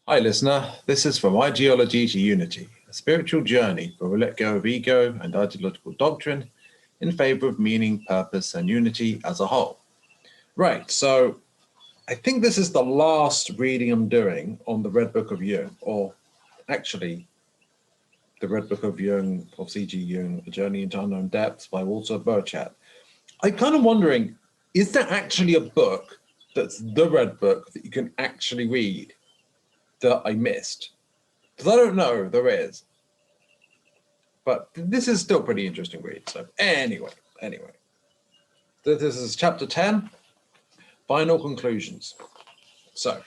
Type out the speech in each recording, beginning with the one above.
Hi, listener. This is From Ideology to Unity, a spiritual journey where we let go of ego and ideological doctrine in favor of meaning, purpose, and unity as a whole. Right, so I think this is the last reading I'm doing on the Red Book of Jung, or actually, the Red Book of Jung, of C.G. Jung, A Journey into Unknown Depths by Walter Burchett. I'm kind of wondering, is there actually a book that's the Red Book that you can actually read that I missed? Because I don't know, there is. But this is still pretty interesting read. So anyway. This is chapter 10, final conclusions. So,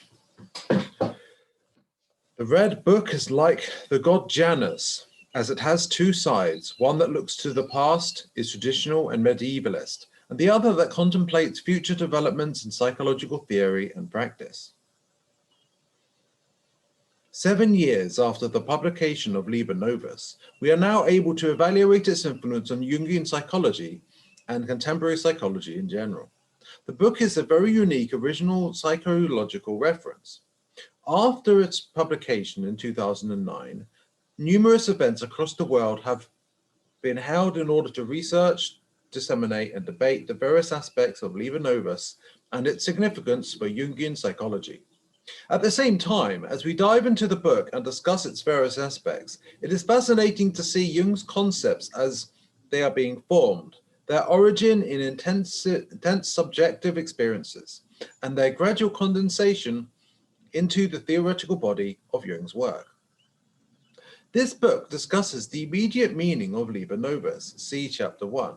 the Red Book is like the god Janus, as it has two sides. One that looks to the past is traditional and medievalist, and the other that contemplates future developments in psychological theory and practice. 7 years after the publication of Liber Novus, we are now able to evaluate its influence on Jungian psychology and contemporary psychology in general. The book is a very unique original psychological reference. After its publication in 2009, numerous events across the world have been held in order to research, disseminate, and debate the various aspects of Liber Novus and its significance for Jungian psychology. At the same time, as we dive into the book and discuss its various aspects, it is fascinating to see Jung's concepts as they are being formed, their origin in intense subjective experiences, and their gradual condensation into the theoretical body of Jung's work. This book discusses the immediate meaning of Liber Novus, see Chapter 1,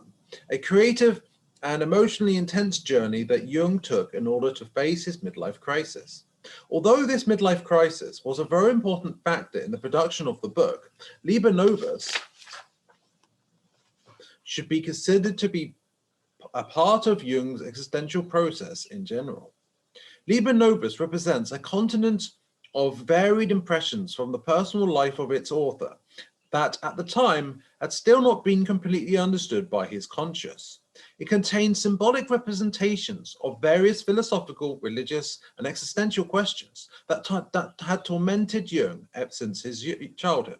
a creative and emotionally intense journey that Jung took in order to face his midlife crisis. Although this midlife crisis was a very important factor in the production of the book, Liber Novus should be considered to be a part of Jung's existential process in general. Liber Novus represents a continent of varied impressions from the personal life of its author that at the time had still not been completely understood by his conscious. It contains symbolic representations of various philosophical, religious, and existential questions that had tormented Jung since his childhood.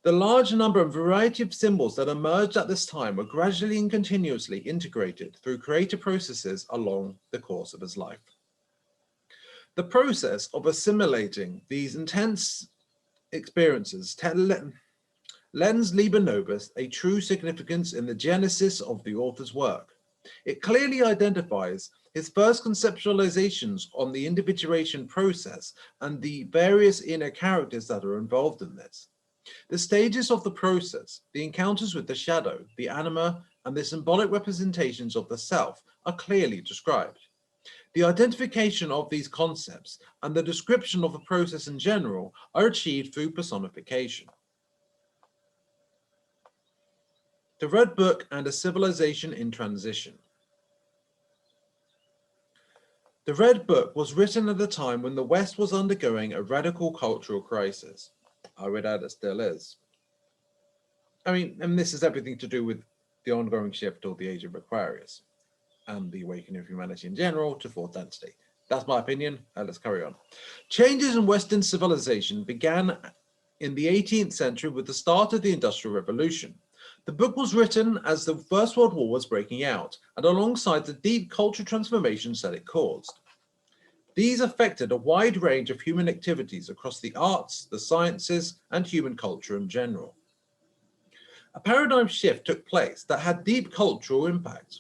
The large number and variety of symbols that emerged at this time were gradually and continuously integrated through creative processes along the course of his life. The process of assimilating these intense experiences lends Liber Novus a true significance in the genesis of the author's work. It clearly identifies his first conceptualizations on the individuation process and the various inner characters that are involved in this. The stages of the process, the encounters with the shadow, the anima, and the symbolic representations of the self are clearly described. The identification of these concepts and the description of the process in general are achieved through personification. The Red Book and a Civilization in Transition. The Red Book was written at a time when the West was undergoing a radical cultural crisis. I would add it still is. And this has everything to do with the ongoing shift toward the Age of Aquarius and the awakening of humanity in general to fourth density. That's my opinion. Let's carry on. Changes in Western civilization began in the 18th century with the start of the Industrial Revolution. The book was written as the First World War was breaking out and alongside the deep cultural transformations that it caused. These affected a wide range of human activities across the arts, the sciences, and human culture in general. A paradigm shift took place that had deep cultural impact.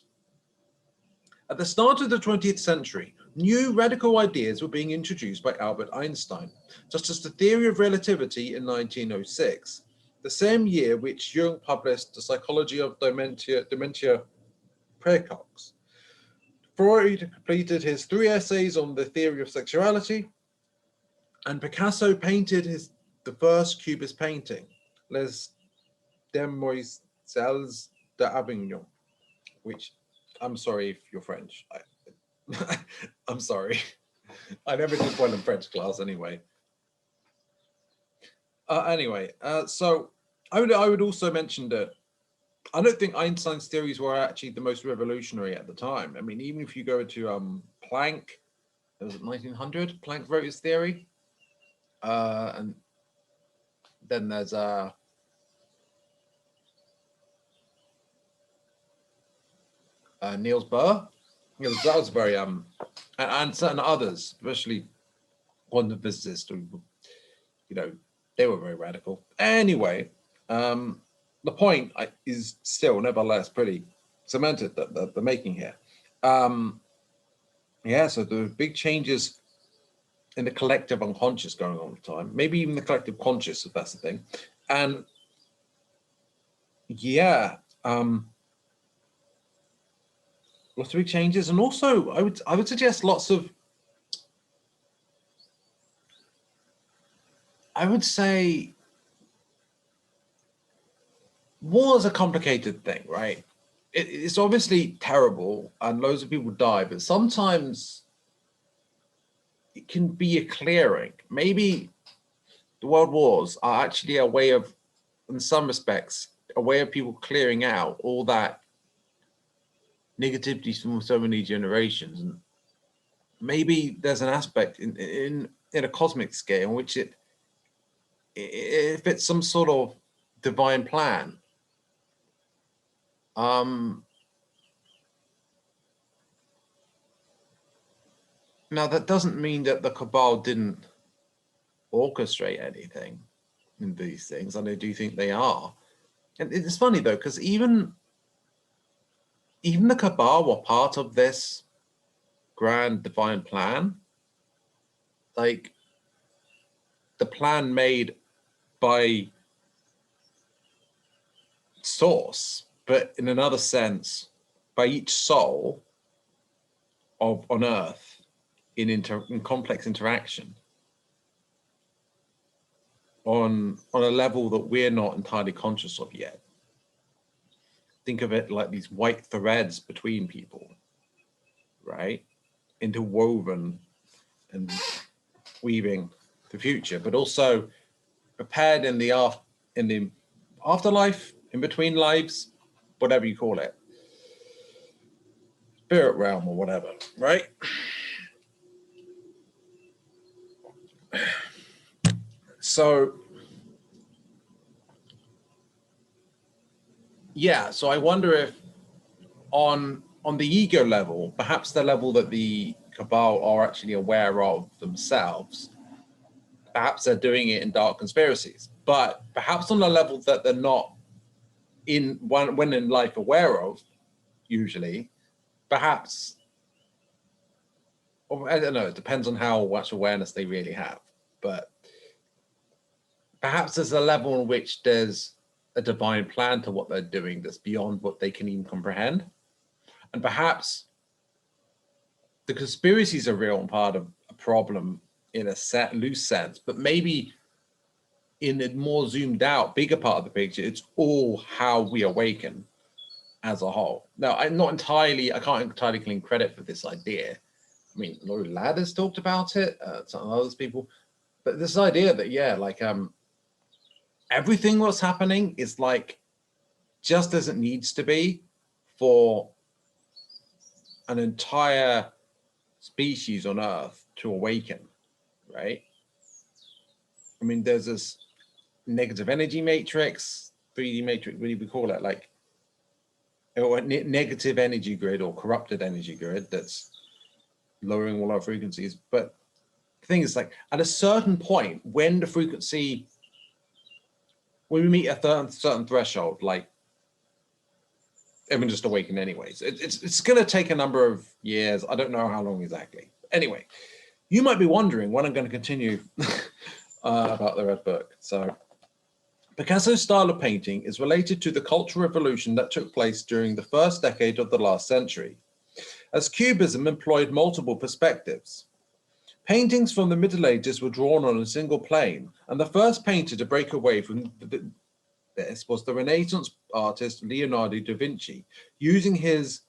At the start of the 20th century, new radical ideas were being introduced by Albert Einstein, such as the theory of relativity in 1906, the same year which Jung published The Psychology of Dementia Praecox. Freud completed his 3 essays on the theory of sexuality, and Picasso painted the first Cubist painting, Les Demoiselles d'Avignon, which, I'm sorry if you're French. I'm sorry. I never did well in French class anyway. So I would also mention that I don't think Einstein's theories were actually the most revolutionary at the time. Even if you go to Planck, it was 1900, Planck wrote his theory. And then there's Niels Bohr. That was very and certain others, especially quantum physicists, who, you know, they were very radical. Anyway, the point is still nevertheless pretty cemented that the making here. Yeah, so there were big changes in the collective unconscious going on at the time, maybe even the collective conscious, if that's the thing. And yeah, lots of big changes, and also I would suggest lots of, I would say, war is a complicated thing, right? It's obviously terrible and loads of people die, but sometimes it can be a clearing. Maybe the world wars are actually a way of, in some respects, a way of people clearing out all that negativity from so many generations. And maybe there's an aspect in a cosmic scale in which if it's some sort of divine plan, now that doesn't mean that the cabal didn't orchestrate anything in these things, and I do think they are. And it's funny though, because even the cabal were part of this grand divine plan, like the plan made by source, but in another sense by each soul on earth in complex interaction on a level that we're not entirely conscious of yet. Think of it like these white threads between people, right? Interwoven and weaving the future, but also prepared in the afterlife, in between lives, whatever you call it, spirit realm or whatever, right? So yeah, so I wonder if on the ego level, perhaps the level that the cabal are actually aware of themselves, perhaps they're doing it in dark conspiracies, but perhaps on a level that they're not when in life aware of, usually, perhaps, or I don't know, it depends on how much awareness they really have, but perhaps there's a level in which there's a divine plan to what they're doing that's beyond what they can even comprehend. And perhaps the conspiracies are real and part of a problem in a loose sense, but maybe in a more zoomed out, bigger part of the picture, it's all how we awaken as a whole. Now, I can't entirely claim credit for this idea. I mean, Laurie Ladd has talked about it, some other people, but this idea that, yeah, like everything what's happening is like just as it needs to be for an entire species on Earth to awaken, right? I mean, there's this negative energy matrix, 3D matrix, what do we call it? Like, or a negative energy grid or corrupted energy grid that's lowering all our frequencies. But the thing is, like, at a certain point, when the frequency, when we meet a certain threshold, like, everyone just awaken anyways. It's going to take a number of years. I don't know how long exactly. Anyway, you might be wondering when I'm going to continue about the Red Book. So Picasso's style of painting is related to the cultural revolution that took place during the first decade of the last century, as Cubism employed multiple perspectives. Paintings from the Middle Ages were drawn on a single plane, and the first painter to break away from this was the Renaissance artist Leonardo da Vinci, using his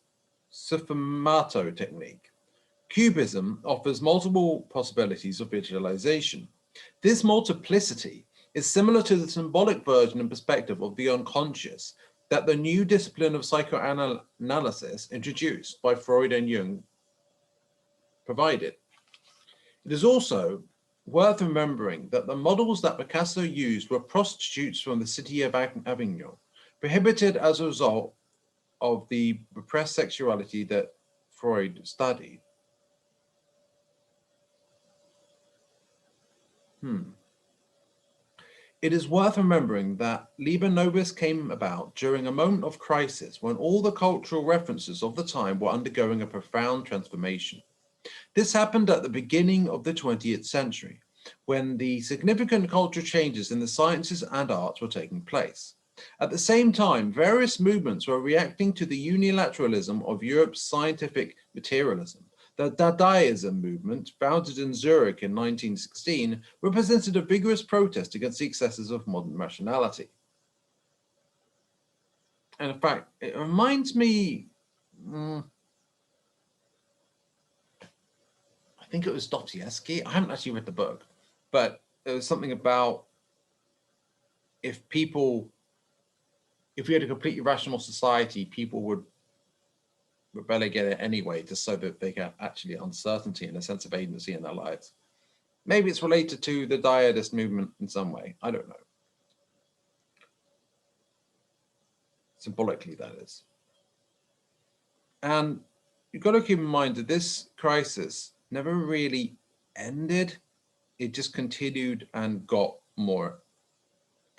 sfumato technique. Cubism offers multiple possibilities of visualization. This multiplicity is similar to the symbolic version and perspective of the unconscious that the new discipline of psychoanalysis introduced by Freud and Jung provided. It is also worth remembering that the models that Picasso used were prostitutes from the city of Avignon, prohibited as a result of the repressed sexuality that Freud studied. It is worth remembering that Liber Nobis came about during a moment of crisis when all the cultural references of the time were undergoing a profound transformation. This happened at the beginning of the 20th century, when the significant cultural changes in the sciences and arts were taking place. At the same time, various movements were reacting to the unilateralism of Europe's scientific materialism. The Dadaism movement, founded in Zurich in 1916, represented a vigorous protest against the excesses of modern rationality. And in fact, it reminds me, I think it was Dostoevsky. I haven't actually read the book, but there was something about if we had a completely rational society, people would relegate it anyway, just so that they get actually uncertainty and a sense of agency in their lives. Maybe it's related to the Dadaist movement in some way. I don't know. Symbolically, that is. And you've got to keep in mind that this crisis never really ended. It just continued and got more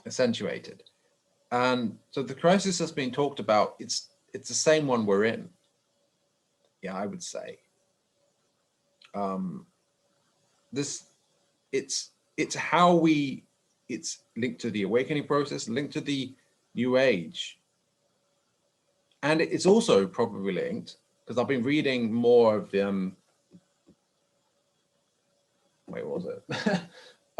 accentuated. And so the crisis that's being talked about, it's the same one we're in. Yeah, I would say. It's linked to the awakening process, linked to the New Age. And it's also probably linked, because I've been reading more of the, wait, what was it?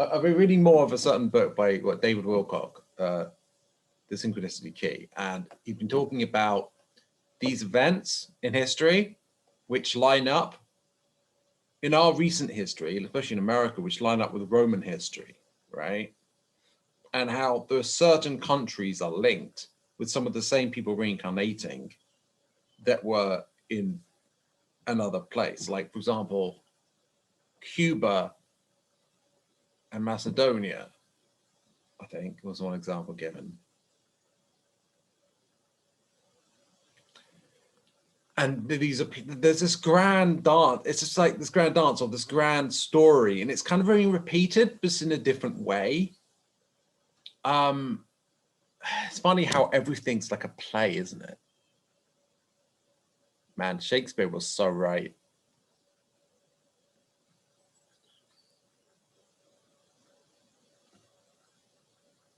I've been reading more of a certain book by David Wilcock, The Synchronicity Key. And he's been talking about these events in history which line up in our recent history, especially in America, which line up with Roman history, right? And how there are certain countries are linked with some of the same people reincarnating that were in another place. Like, for example, Cuba and Macedonia, I think was one example given. And there's this grand dance. It's just like this grand dance or this grand story, and it's kind of being repeated, but in a different way. It's funny how everything's like a play, isn't it? Man, Shakespeare was so right.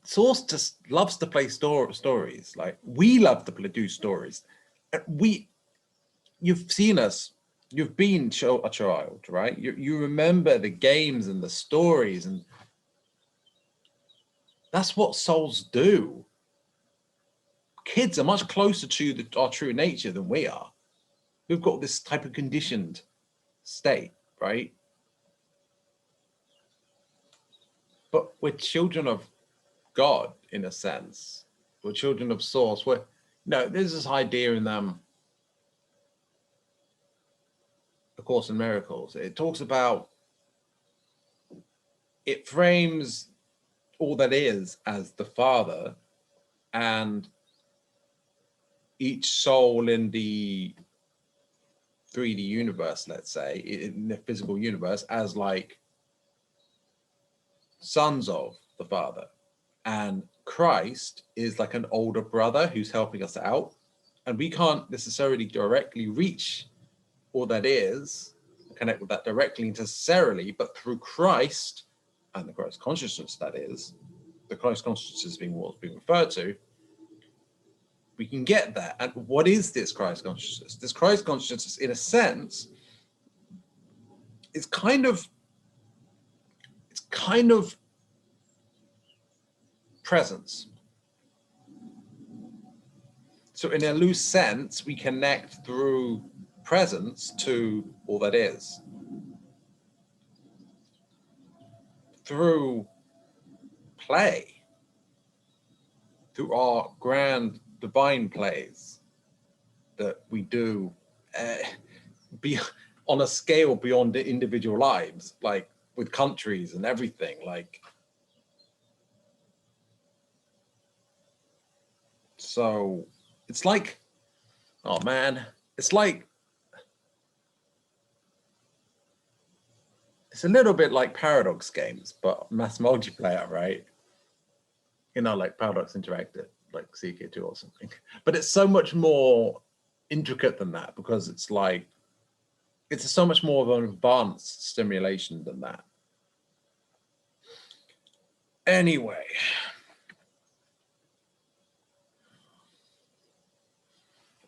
Source just loves to play stories. Like, we love to do stories. You've seen us. You've been a child, right? You remember the games and the stories, and that's what souls do. Kids are much closer to our true nature than we are. We've got this type of conditioned state, right? But we're children of God, in a sense. We're children of Source. There's this idea in A Course in Miracles. It talks about, it frames all that is as the Father, and each soul in the 3D universe, let's say, in the physical universe, as like sons of the Father. And Christ is like an older brother who's helping us out. And we can't necessarily directly reach all that is, connect with that directly necessarily, but through Christ and the Christ consciousness, that is, the Christ consciousness being what's being referred to, we can get that. And what is this Christ consciousness? This Christ consciousness, in a sense, is kind of presence. So in a loose sense, we connect through presence to all that is. Through play, through our grand divine plays that we do on a scale beyond the individual lives, like with countries and everything. Like, so it's like, oh man, it's like, it's a little bit like Paradox games, but mass multiplayer, right? You know, like Paradox Interactive, like CK2 or something. But it's so much more intricate than that, because it's like, it's so much more of an advanced stimulation than that. Anyway.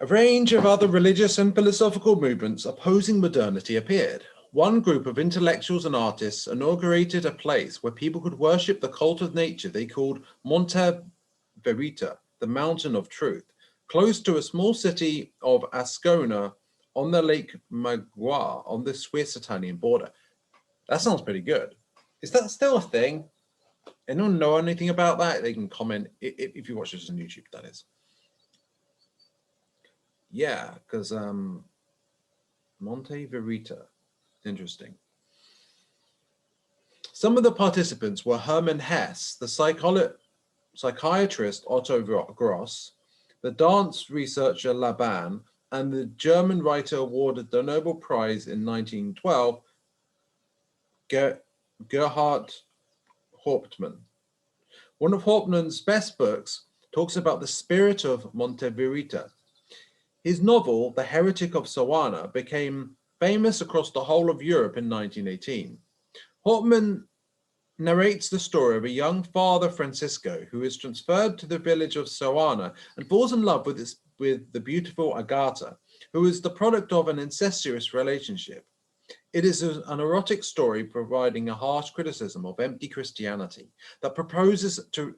A range of other religious and philosophical movements opposing modernity appeared. One group of intellectuals and artists inaugurated a place where people could worship the cult of nature they called Monte Verita, the Mountain of Truth, close to a small city of Ascona on the Lake Magua on the Swiss-Italian border. That sounds pretty good. Is that still a thing? Anyone know anything about that? They can comment if you watch this on YouTube, that is. Yeah, because Monte Verita, interesting. Some of the participants were Hermann Hesse, the psychiatrist Otto Gross, the dance researcher Laban, and the German writer awarded the Nobel Prize in 1912, Gerhard Hauptmann. One of Hauptmann's best books talks about the spirit of Monte Verita. His novel, The Heretic of Sawana, became famous across the whole of Europe in 1918. Hauptmann narrates the story of a young Father Francisco who is transferred to the village of Sawana and falls in love with the beautiful Agata, who is the product of an incestuous relationship. It is an erotic story providing a harsh criticism of empty Christianity that proposes to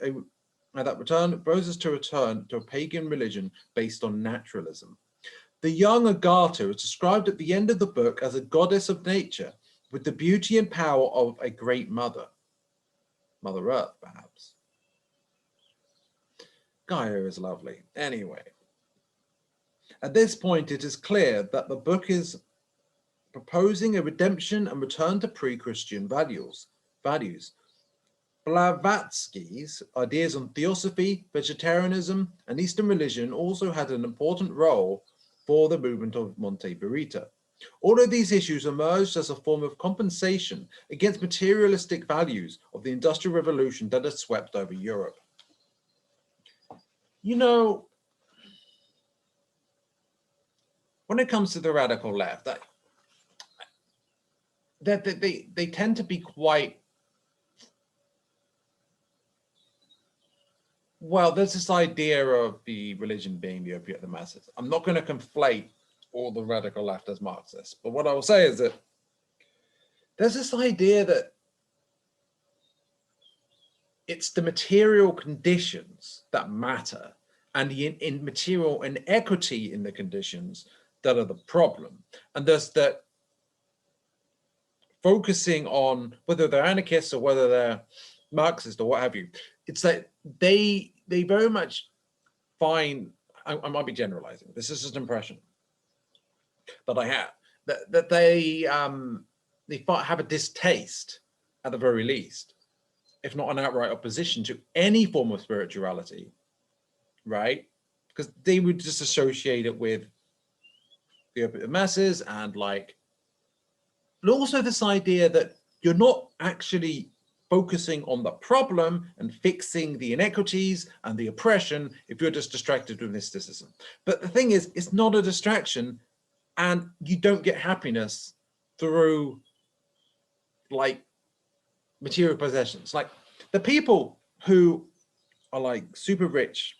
return to a pagan religion based on naturalism. The young Agatha is described at the end of the book as a goddess of nature with the beauty and power of a great mother. Mother Earth, perhaps. Gaia is lovely. Anyway, at this point, it is clear that the book is proposing a redemption and return to pre-Christian values. Blavatsky's ideas on theosophy, vegetarianism, and Eastern religion also had an important role for the movement of Monte Verita. All of these issues emerged as a form of compensation against materialistic values of the Industrial Revolution that had swept over Europe. You know, when it comes to the radical left, they tend to be quite, well, there's this idea of the religion being the opiate of the masses. I'm not going to conflate all the radical left as Marxists, but what I will say is that there's this idea that it's the material conditions that matter and the material inequity in the conditions that are the problem. And thus that focusing on whether they're anarchists or whether they're Marxist or what have you, it's that they very much find, I might be generalizing, this is just an impression that I have, that they have a distaste, at the very least, if not an outright opposition to any form of spirituality, right? Because they would just associate it with the opiate masses and like, but also this idea that you're not actually focusing on the problem and fixing the inequities and the oppression if you're just distracted with mysticism. But the thing is, it's not a distraction, and you don't get happiness through like material possessions. Like the people who are like super rich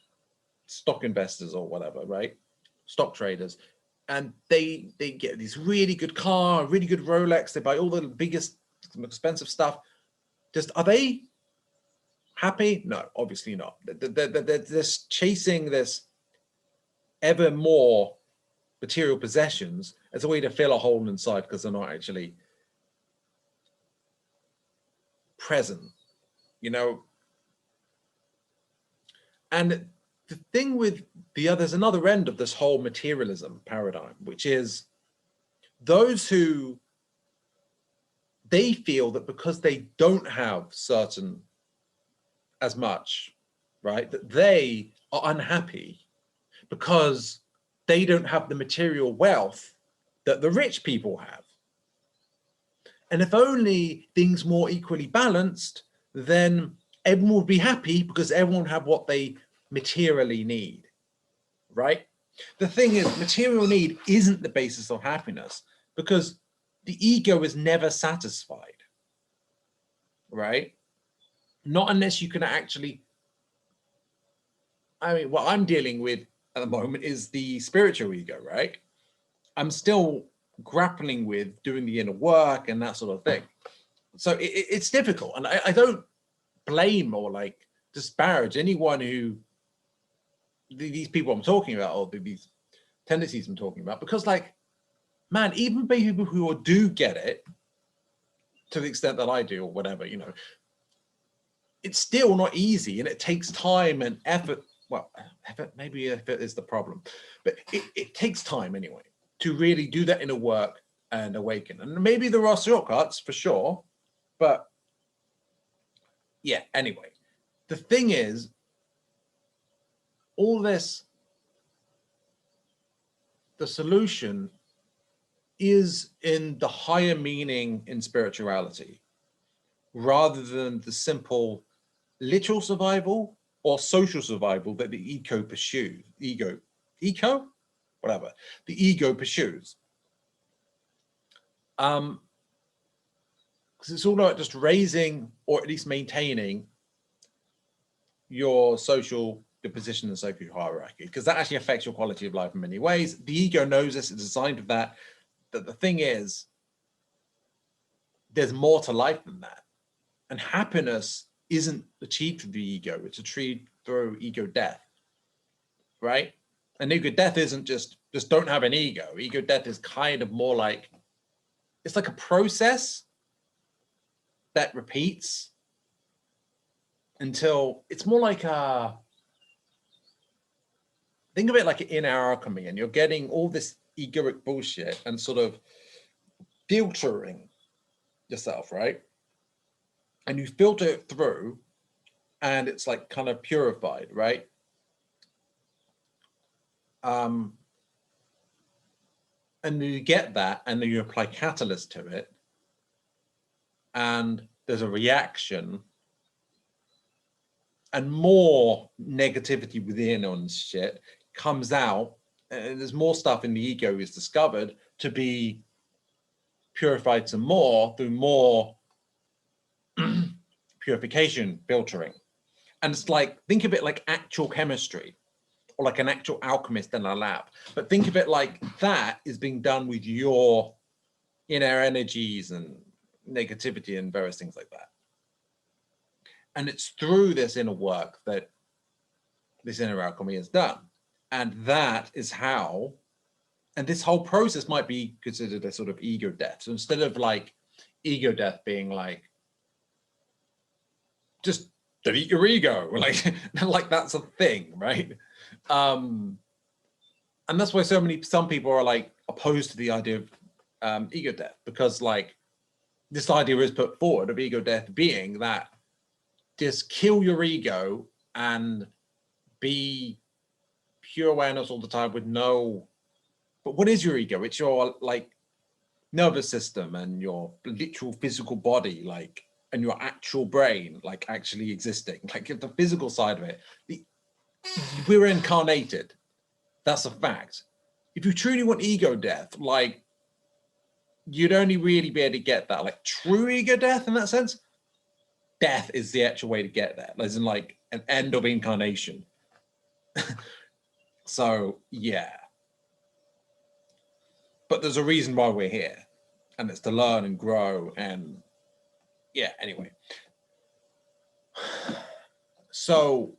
stock investors or whatever, right? Stock traders. And they get these really good car, really good Rolex. They buy all the biggest, expensive stuff. Just, are they happy? No, obviously not. They're just chasing this ever more material possessions as a way to fill a hole inside because they're not actually present, you know. And the thing with there's another end of this whole materialism paradigm, which is those who, they feel that because they don't have certain as much, right, that they are unhappy because they don't have the material wealth that the rich people have. And if only things more equally balanced, then everyone would be happy because everyone have what they materially need, right? The thing is, material need isn't the basis of happiness because the ego is never satisfied, right? Not unless you can actually, I mean, what I'm dealing with at the moment is the spiritual ego, right? I'm still grappling with doing the inner work and that sort of thing. So it's difficult. And I don't blame or like disparage anyone who, these people I'm talking about, or these tendencies I'm talking about, because like, man, even people who do get it to the extent that I do or whatever, you know, it's still not easy and it takes time and effort. Well, effort, maybe effort is the problem, but it takes time anyway to really do that inner work and awaken. And maybe there are shortcuts for sure, but yeah, anyway, the thing is, all this, the solution is in the higher meaning in spirituality, rather than the simple literal survival or social survival that the ego pursues. Whatever, the ego pursues. Because it's all about just raising or at least maintaining your social, the position in the social hierarchy, because that actually affects your quality of life in many ways. The ego knows this, it's designed for that. But the thing is, there's more to life than that. And happiness isn't achieved through the ego, it's achieved through ego death, right? And ego death isn't just don't have an ego. Ego death is kind of more like, it's like a process that repeats until it's more like a, think of it like in alchemy, and you're getting all this egoic bullshit and sort of filtering yourself, right? And you filter it through and it's like kind of purified, right? And you get that and then you apply catalyst to it and there's a reaction and more negativity within on shit comes out, and there's more stuff in the ego is discovered to be purified some more through more purification filtering. And it's like, think of it like actual chemistry or like an actual alchemist in a lab, but think of it like that is being done with your inner energies and negativity and various things like that. And it's through this inner work that this inner alchemy is done. And that is how, and this whole process might be considered a sort of ego death. So instead of like ego death being like, just delete your ego, like that's a thing, right? And that's why some people are like opposed to the idea of ego death, because like this idea is put forward of ego death being that just kill your ego and be pure awareness all the time with no, but what is your ego? It's your like nervous system and your literal physical body, like, and your actual brain, like actually existing, like the physical side of it. We're incarnated. That's a fact. If you truly want ego death, like you'd only really be able to get that, like true ego death in that sense. Death is the actual way to get there, as in like an end of incarnation. So yeah. But there's a reason why we're here, and it's to learn and grow and yeah, anyway. So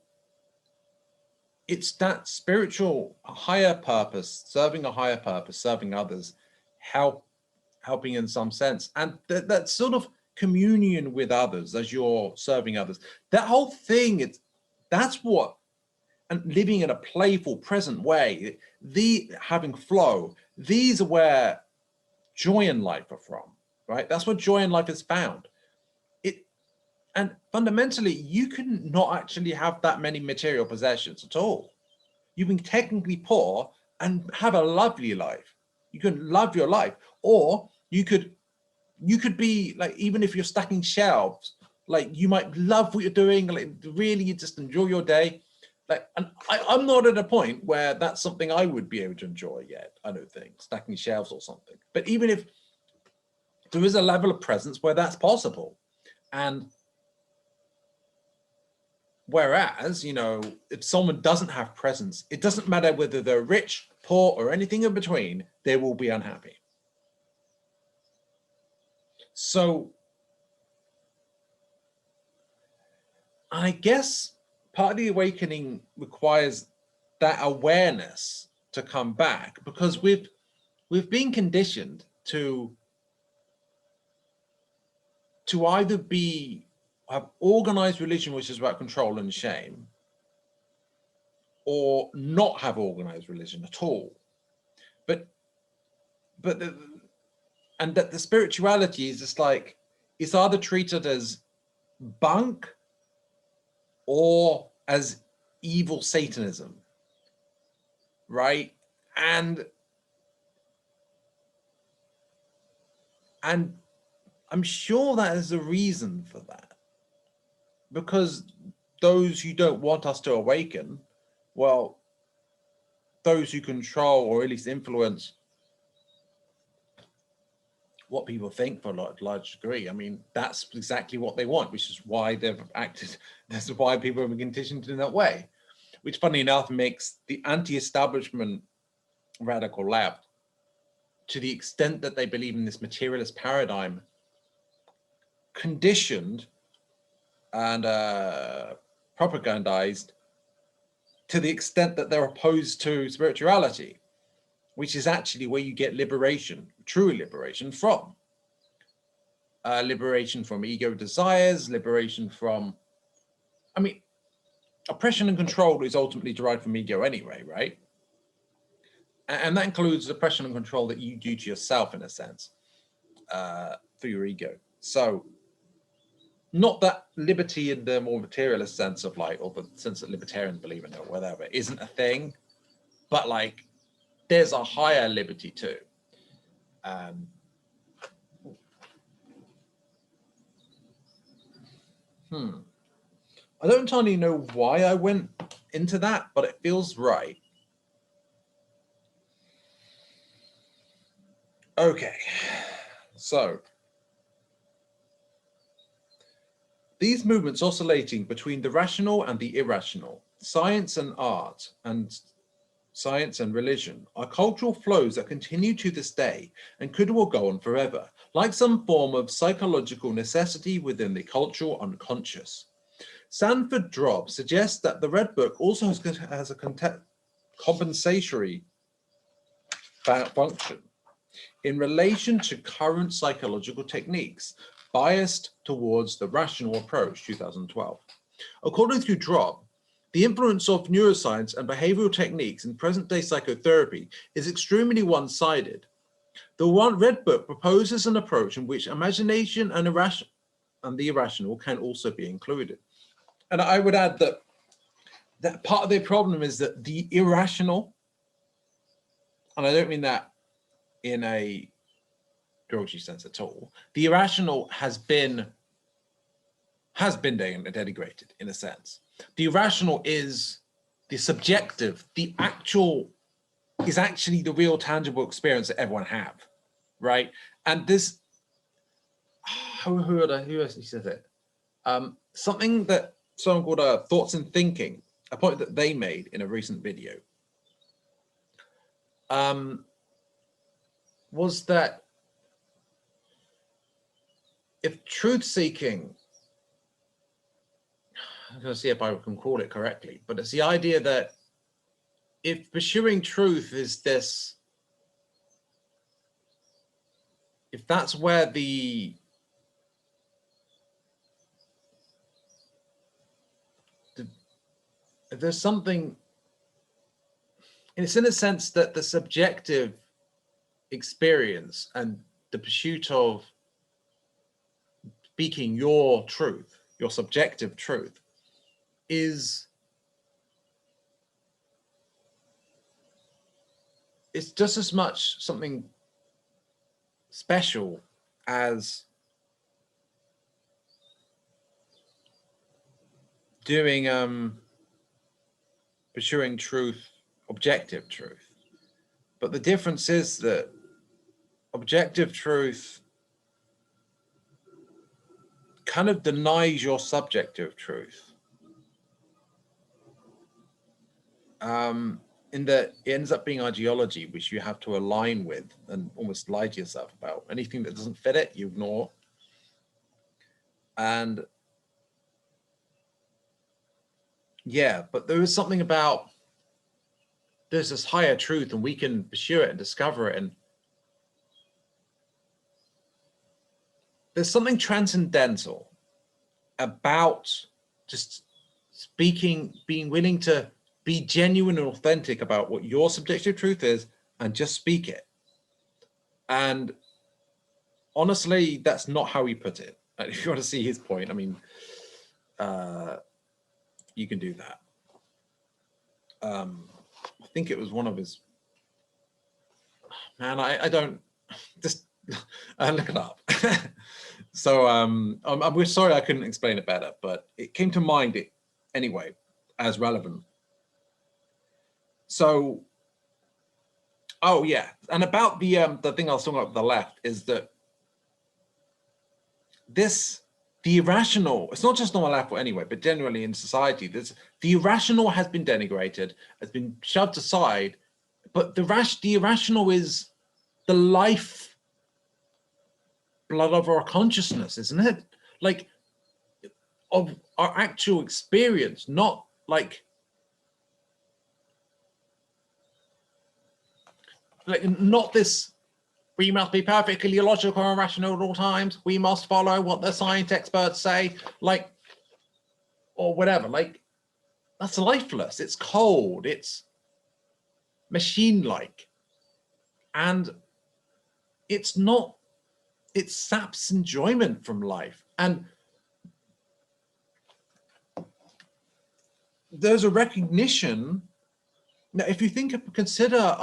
it's that spiritual higher purpose, serving a higher purpose, serving others, helping in some sense. And that sort of communion with others as you're serving others. That whole thing, that's what, and living in a playful, present way, having flow, these are where joy in life are from, right? That's where joy in life is found. And fundamentally, you can not actually have that many material possessions at all. You can technically poor and have a lovely life. You can love your life, or you could be like, even if you're stacking shelves, like you might love what you're doing, like really you just enjoy your day. Like, and I'm not at a point where that's something I would be able to enjoy yet. I don't think stacking shelves or something. But even if there is a level of presence where that's possible, and whereas, you know, if someone doesn't have presence, it doesn't matter whether they're rich, poor, or anything in between, they will be unhappy. So I guess part of the awakening requires that awareness to come back, because we've been conditioned to either have organized religion, which is about control and shame, or not have organized religion at all. And that the spirituality is just like, it's either treated as bunk or as evil Satanism, right? And I'm sure that is a reason for that, because those who don't want us to awaken, well, those who control or at least influence what people think for a large degree, I mean, that's exactly what they want, which is why they've acted. That's why people have been conditioned in that way, which, funny enough, makes the anti-establishment radical left, to the extent that they believe in this materialist paradigm, conditioned and propagandized to the extent that they're opposed to spirituality, which is actually where you get liberation, true liberation from. Liberation from ego desires, liberation from, I mean, oppression and control is ultimately derived from ego anyway, right? And that includes oppression and control that you do to yourself, in a sense, through your ego. So not that liberty in the more materialist sense of like, or the sense that libertarians believe in it or whatever, isn't a thing, but like there's a higher liberty too. I don't entirely know why I went into that, but it feels right. Okay, so these movements oscillating between the rational and the irrational, science and art, and science and religion, are cultural flows that continue to this day and could well go on forever, like some form of psychological necessity within the cultural unconscious. Sanford Drobb suggests that the Red Book also has a compensatory function in relation to current psychological techniques biased towards the rational approach, 2012. According to Drobb, the influence of neuroscience and behavioral techniques in present-day psychotherapy is extremely one-sided. The Red Book proposes an approach in which imagination and the irrational can also be included. And I would add that part of the problem is that the irrational, and I don't mean that in a derogatory sense at all, the irrational has been denigrated in a sense. The irrational is the subjective, the actual is actually the real tangible experience that everyone have, right? And this, who actually said it? Something that someone called Thoughts and Thinking, a point that they made in a recent video, was that if truth-seeking, I'm going to see if I can call it correctly, but it's the idea that if pursuing truth is this, if that's where if there's something, it's in a sense that the subjective experience and the pursuit of speaking your truth, your subjective truth, is it's just as much something special as doing pursuing truth, objective truth. But the difference is that objective truth kind of denies your subjective truth. In that it ends up being ideology, which you have to align with and almost lie to yourself about. Anything that doesn't fit it, you ignore. And yeah, but there is something about, there's this higher truth and we can pursue it and discover it. And there's something transcendental about just speaking, being willing to be genuine and authentic about what your subjective truth is and just speak it. And honestly, that's not how he put it. And if you want to see his point, I mean, you can do that. I think it was one of his, man, I don't, just look it up. So I'm sorry I couldn't explain it better, but it came to mind anyway as relevant. So, oh yeah, and about the thing I was talking about with the left is that the irrational, it's not just on the left anyway, but generally in society, the irrational has been denigrated, has been shoved aside, but the irrational is the life blood of our consciousness, isn't it? Like, of our actual experience, not like not this, we must be perfectly logical and rational at all times, we must follow what the science experts say, like, or whatever. Like, that's lifeless, it's cold, it's machine-like, and it's not, it saps enjoyment from life. And there's a recognition now, if you consider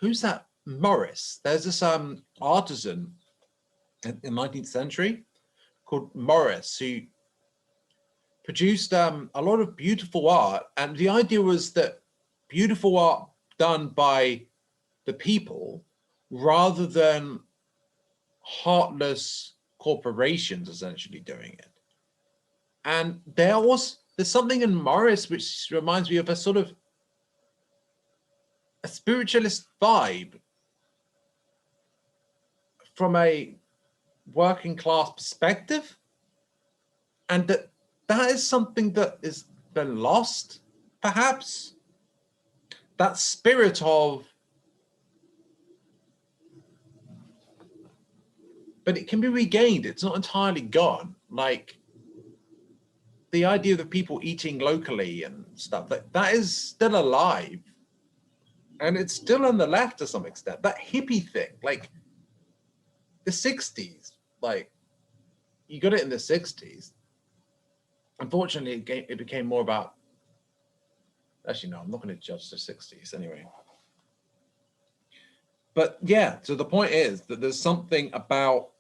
who's that? Morris. There's this artisan in the 19th century called Morris who produced a lot of beautiful art. And the idea was that beautiful art done by the people rather than heartless corporations essentially doing it. And there's something in Morris which reminds me of a sort of a spiritualist vibe from a working class perspective, and that is something that is been lost, perhaps. That spirit of, but it can be regained, it's not entirely gone. Like the idea of the people eating locally and stuff, that is still alive. And it's still on the left to some extent. That hippie thing, like the 60s, like you got it in the 60s. Unfortunately, it became more about, actually, no, I'm not going to judge the 60s anyway. But yeah, so the point is that there's something about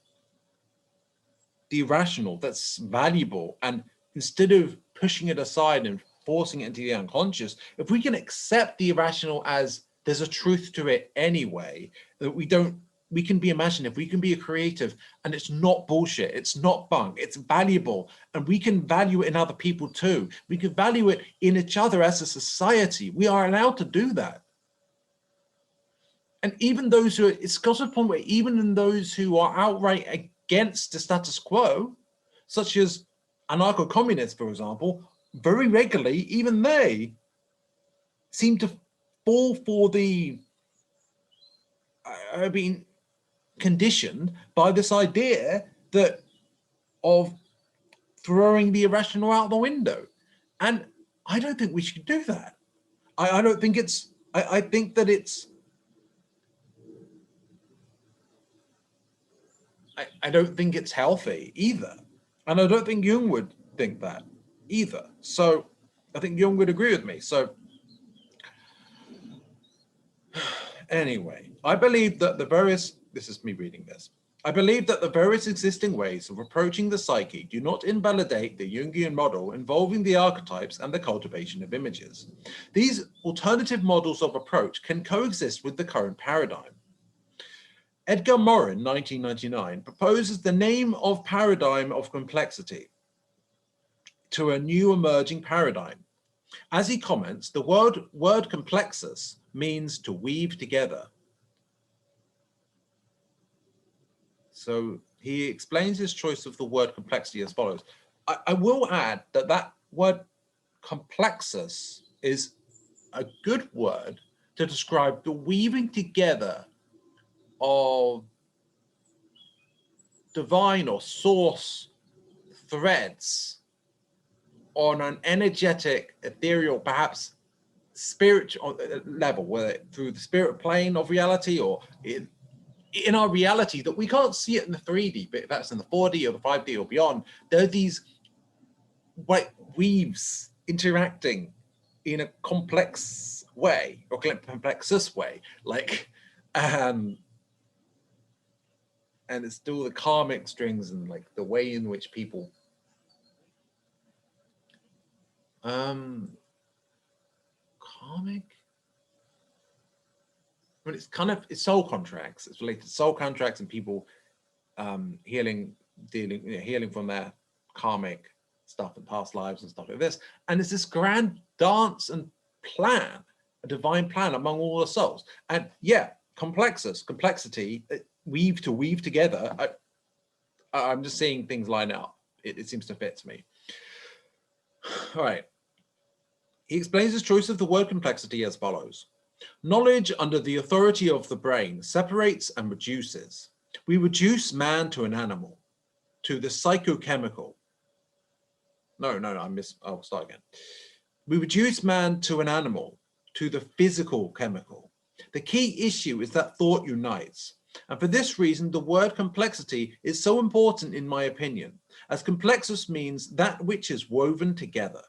the irrational that's valuable. And instead of pushing it aside and forcing it into the unconscious, if we can accept the irrational as there's a truth to it anyway, that we can be imaginative, we can be a creative, and it's not bullshit, it's not bunk, it's valuable, and we can value it in other people too. We can value it in each other as a society. We are allowed to do that. And even those who, it's got to the point where even in those who are outright against the status quo, such as anarcho-communists, for example, very regularly, even they seem to fall for the, I mean, conditioned by this idea that of throwing the irrational out the window. And I don't think we should do that. I don't think it's, I think that it's, I don't think it's healthy either. And I don't think Jung would think that either. So I think Jung would agree with me. So anyway, I believe that this is me reading this. I believe that the various existing ways of approaching the psyche do not invalidate the Jungian model involving the archetypes and the cultivation of images. These alternative models of approach can coexist with the current paradigm. Edgar Morin, 1999, proposes the name of paradigm of complexity to a new emerging paradigm. As he comments, the word complexus means to weave together. So he explains his choice of the word complexity as follows. I will add that that word complexus is a good word to describe the weaving together of divine or source threads on an energetic, ethereal, perhaps spiritual level, whether through the spirit plane of reality or in our reality that we can't see it in the 3D, but that's in the 4D or the 5D or beyond. There are these white weaves interacting in a complex way or complexus way, like, and it's still the karmic strings and like the way in which people karmic. I mean, it's soul contracts. It's related to soul contracts and people healing from their karmic stuff and past lives and stuff like this. And it's this grand dance and plan, a divine plan among all the souls. And yeah, complexity, weave together. I'm just seeing things line up. It seems to fit to me. All right. He explains his choice of the word complexity as follows. Knowledge under the authority of the brain separates and reduces. We reduce man to an animal, to the psychochemical. I'll start again. We reduce man to an animal, to the physical chemical. The key issue is that thought unites. And for this reason, the word complexity is so important in my opinion, as complexus means that which is woven together,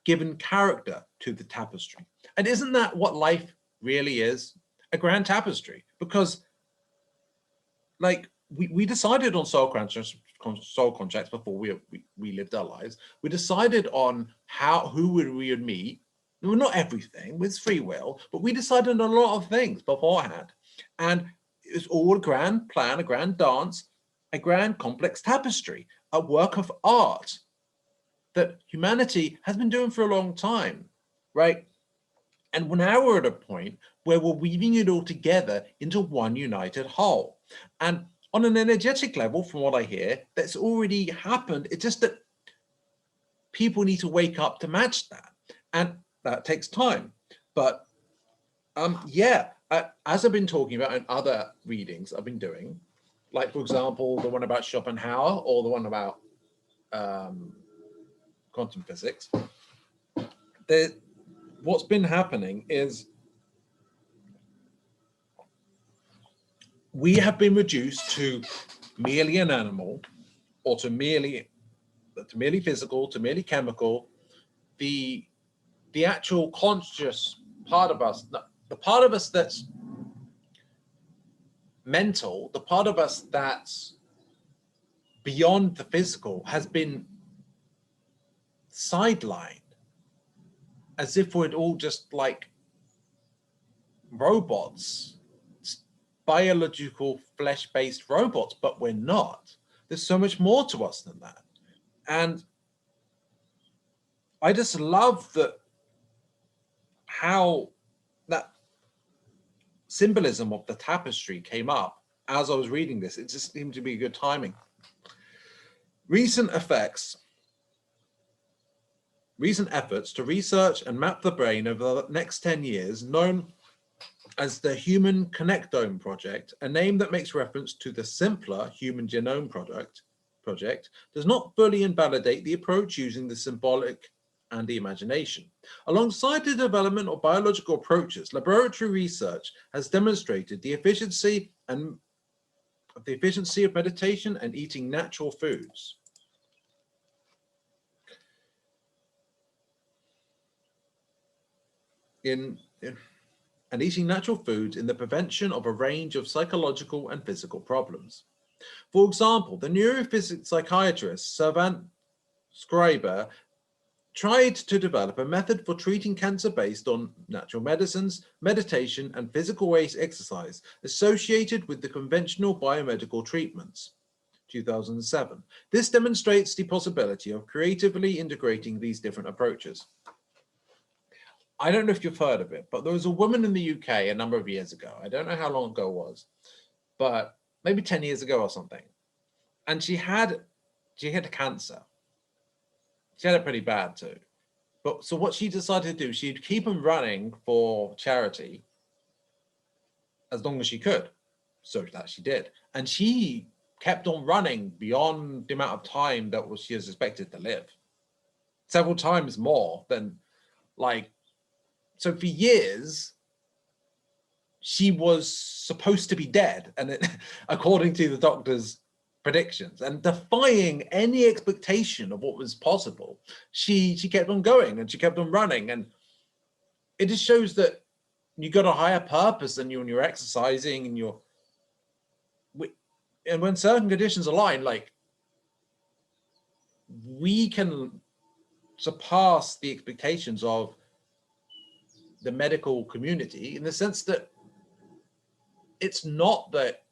given character to the tapestry. And isn't that what life really is? A grand tapestry? Because like we decided on soul contracts before we lived our lives. We decided on who we would meet. Well, not everything with free will, but we decided on a lot of things beforehand. And it's all a grand plan, a grand dance, a grand complex tapestry, a work of art that humanity has been doing for a long time, right? And now we're at a point where we're weaving it all together into one united whole. And on an energetic level, from what I hear, that's already happened. It's just that people need to wake up to match that. And that takes time. But as I've been talking about in other readings I've been doing, like, for example, the one about Schopenhauer or the one about quantum physics, what's been happening is we have been reduced to merely an animal, or to merely physical, to merely chemical. The actual conscious part of us, the part of us that's mental, the part of us that's beyond the physical, has been sidelined, as if we're all just like robots, biological flesh-based robots, but we're not. There's so much more to us than that. And I just love how that symbolism of the tapestry came up as I was reading this. It just seemed to be good timing. Recent efforts to research and map the brain over the next 10 years, known as the Human Connectome Project, a name that makes reference to the simpler Human Genome Project, does not fully invalidate the approach using the symbolic and the imagination. Alongside the development of biological approaches, laboratory research has demonstrated the efficiency and of the efficiency of meditation and eating natural foods. And eating natural foods in the prevention of a range of psychological and physical problems. For example, the neurophysics psychiatrist Servant Schreiber tried to develop a method for treating cancer based on natural medicines, meditation, and physical-based exercise associated with the conventional biomedical treatments. 2007. This demonstrates the possibility of creatively integrating these different approaches. I don't know if you've heard of it, but there was a woman in the UK a number of years ago. I don't know how long ago it was, but maybe 10 years ago or something. And she had cancer. She had it pretty bad too. But so what she decided to do, she'd keep on running for charity as long as she could. So that she did. And she kept on running beyond the amount of time that she was expected to live. Several times more than like, so for years, she was supposed to be dead. And it, according to the doctor's predictions, and defying any expectation of what was possible, she kept on going and she kept on running. And it just shows that you got a higher purpose than you when you're exercising and when certain conditions align, like we can surpass the expectations of the medical community in the sense that it's not that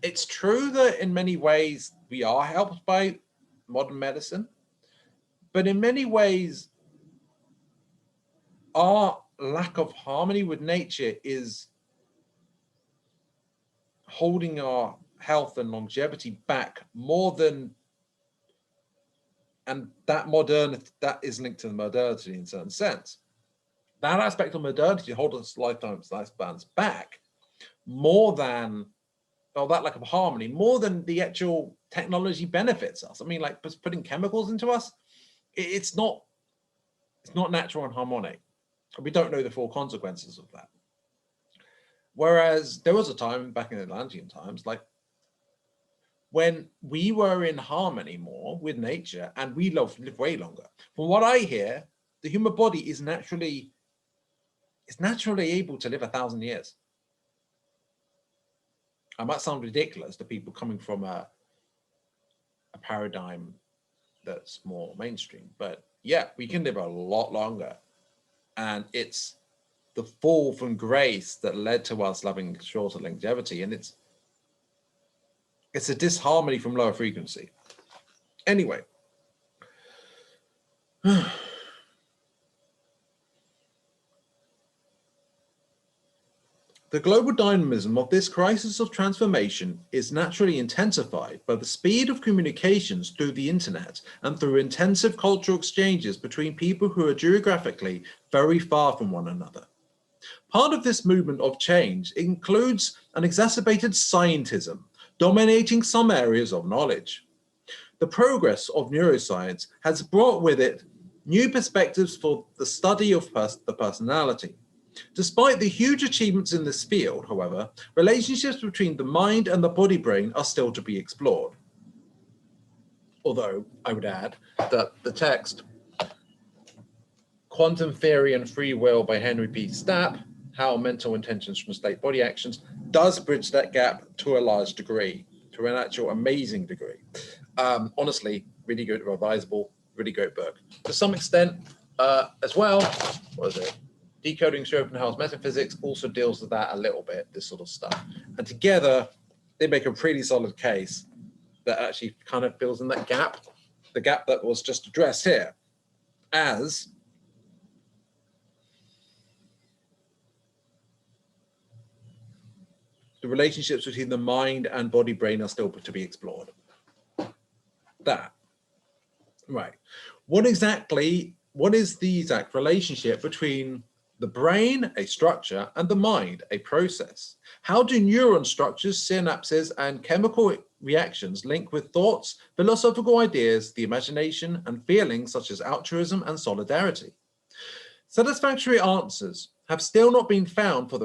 it's true that in many ways we are helped by modern medicine, but in many ways our lack of harmony with nature is holding our health and longevity back more than, and that is linked to the modernity in a certain sense. That aspect of modernity holds us lifespans back more than, or that lack of harmony, more than the actual technology benefits us. I mean, like putting chemicals into us, it's not natural and harmonic. We don't know the full consequences of that. Whereas there was a time back in the Atlantean times, like when we were in harmony more with nature and we live way longer. From what I hear, the human body is naturally able to live 1,000 years. I might sound ridiculous to people coming from a paradigm that's more mainstream, but yeah, we can live a lot longer. And it's the fall from grace that led to us having shorter longevity. And it's a disharmony from lower frequency. Anyway. The global dynamism of this crisis of transformation is naturally intensified by the speed of communications through the internet and through intensive cultural exchanges between people who are geographically very far from one another. Part of this movement of change includes an exacerbated scientism dominating some areas of knowledge. The progress of neuroscience has brought with it new perspectives for the study of the personality. Despite the huge achievements in this field, however, relationships between the mind and the body-brain are still to be explored. Although, I would add that the text, Quantum Theory and Free Will by Henry P. Stapp, How Mental Intentions Translate Body Actions, does bridge that gap to a large degree, to an actual amazing degree. Honestly, really good, revisable, really great book. To some extent, as well, what is it? Decoding Schopenhauer's Metaphysics also deals with that a little bit, this sort of stuff. And together, they make a pretty solid case that actually kind of fills in that gap, the gap that was just addressed here, as the relationships between the mind and body brain are still to be explored. That. Right. What is the exact relationship between the brain, a structure, and the mind, a process? How do neuron structures, synapses, and chemical reactions link with thoughts, philosophical ideas, the imagination, and feelings such as altruism and solidarity? Satisfactory answers have still not been found for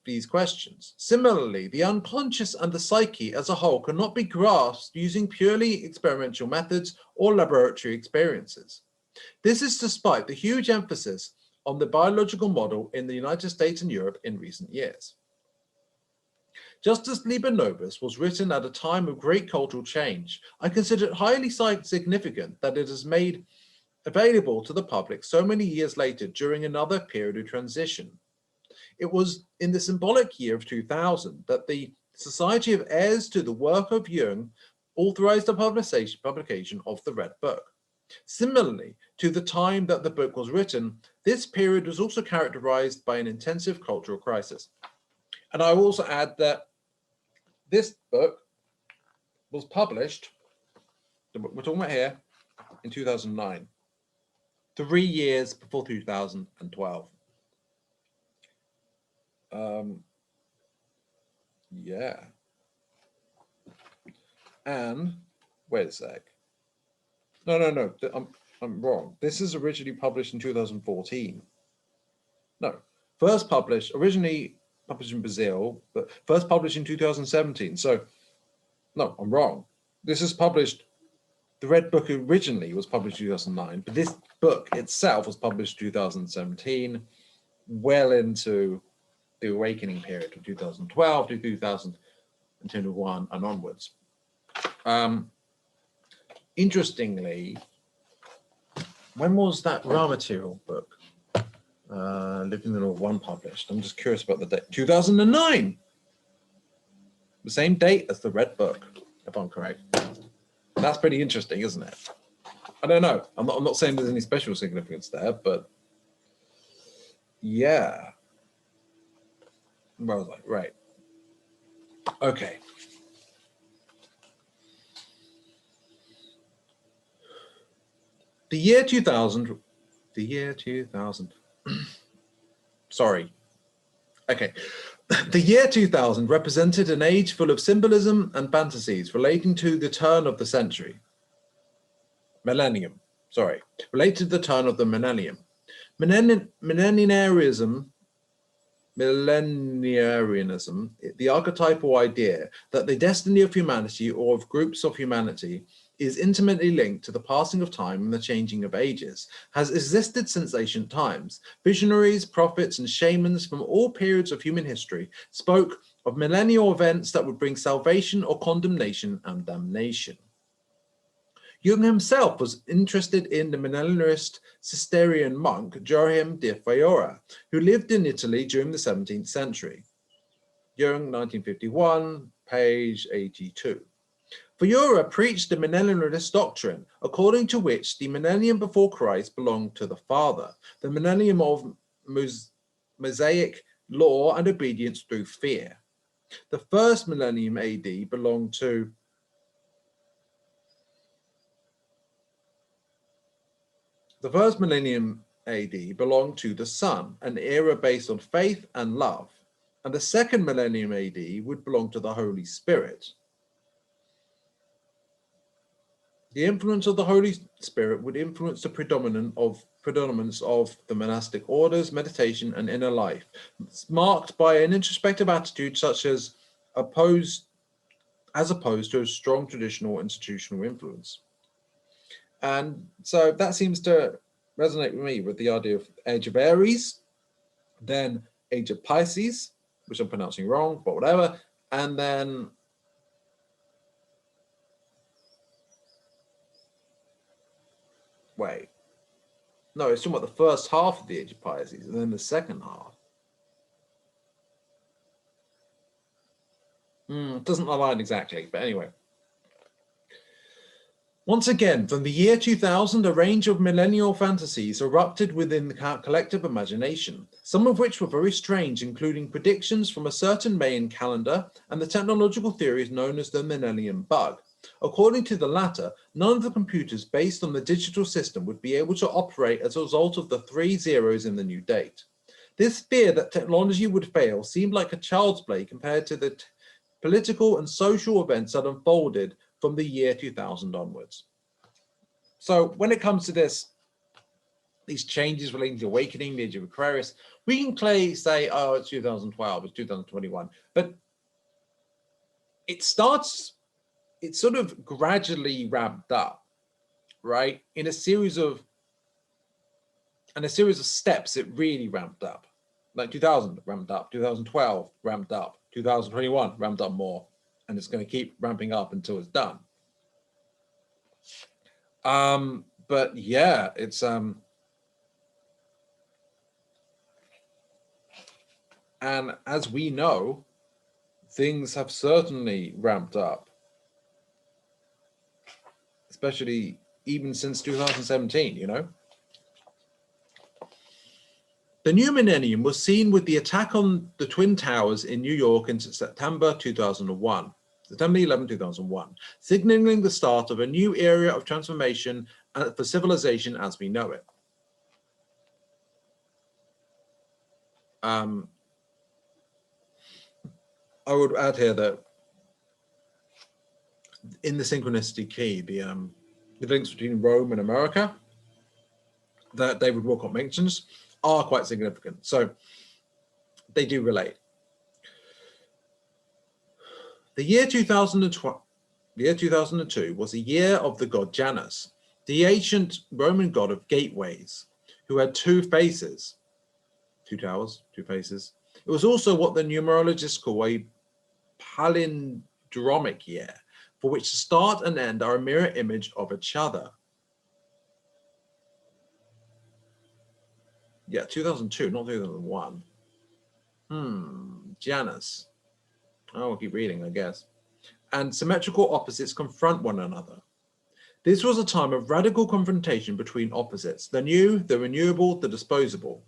these questions. Similarly, the unconscious and the psyche as a whole cannot be grasped using purely experimental methods or laboratory experiences. This is despite the huge emphasis on the biological model in the United States and Europe in recent years. Just as Liber Novus was written at a time of great cultural change, I consider it highly significant that it is made available to the public so many years later during another period of transition. It was in the symbolic year of 2000 that the Society of Heirs to the Work of Jung authorized the publication of the Red Book. Similarly to the time that the book was written, this period was also characterized by an intensive cultural crisis. And I will also add that this book was published, the book we're talking about here, in 2009, 3 years before 2012. Yeah. And wait a sec. No, I'm wrong. This is originally published in 2014. No, originally published in Brazil, but first published in 2017. So, no, I'm wrong. This is published, the Red Book originally was published in 2009, but this book itself was published in 2017, well into the awakening period of 2012 to 2021 and onwards. Interestingly, when was that raw material book, Living the Law 1 published? I'm just curious about the date. 2009! The same date as the Red Book, if I'm correct. That's pretty interesting, isn't it? I don't know. I'm not saying there's any special significance there, but yeah. Where was I? Right. Okay. The year 2000, sorry. Okay. The year 2000 represented an age full of symbolism and fantasies relating to the turn of the century. Millennium, sorry. Related to the turn of the millennium. Millenarianism, the archetypal idea that the destiny of humanity or of groups of humanity is intimately linked to the passing of time and the changing of ages, has existed since ancient times. Visionaries, prophets, and shamans from all periods of human history spoke of millennial events that would bring salvation or condemnation and damnation. Jung himself was interested in the millennialist Cistercian monk Joachim de Fiora, who lived in Italy during the 17th century. Jung, 1951, page 82. Fiora preached the millennialist doctrine, according to which the millennium before Christ belonged to the Father, the millennium of Mosaic law and obedience through fear. The first millennium AD belonged to the Son, an era based on faith and love, and the second millennium AD would belong to the Holy Spirit. The influence of the Holy Spirit would influence the predominance of the monastic orders, meditation, and inner life, marked by an introspective attitude such as opposed to a strong traditional institutional influence. And so that seems to resonate with me with the idea of Age of Aries, then Age of Pisces, which I'm pronouncing wrong, but whatever, and then wait. No, it's talking about the first half of the Age of Pisces and then the second half. It doesn't align exactly, but anyway. Once again, from the year 2000, a range of millennial fantasies erupted within the collective imagination, some of which were very strange, including predictions from a certain Mayan calendar and the technological theories known as the Millennium Bug. According to the latter, none of the computers based on the digital system would be able to operate as a result of the 3 zeros in the new date. This fear that technology would fail seemed like a child's play compared to the political and social events that unfolded from the year 2000 onwards. So when it comes to this these changes relating to awakening, the Age of Aquarius, we can say, oh, it's 2012, it's 2021, but it sort of gradually ramped up, right? In a series of steps, it really ramped up. Like 2000 ramped up, 2012 ramped up, 2021 ramped up more, and it's going to keep ramping up until it's done. But yeah, it's and as we know, things have certainly ramped up, especially even since 2017, you know. The new millennium was seen with the attack on the Twin Towers in New York in September 2001, September 11, 2001, signaling the start of a new era of transformation for civilization as we know it. I would add here that in the synchronicity key, the links between Rome and America that David Walcott mentions are quite significant. So they do relate. The year 2002 was a year of the god Janus, the ancient Roman god of gateways, who had two faces, two towers, two faces. It was also what the numerologists call a palindromic year, for which the start and end are a mirror image of each other. Yeah, 2002, not 2001. Janus. I'll keep reading, I guess. And symmetrical opposites confront one another. This was a time of radical confrontation between opposites, the new, the renewable, the disposable,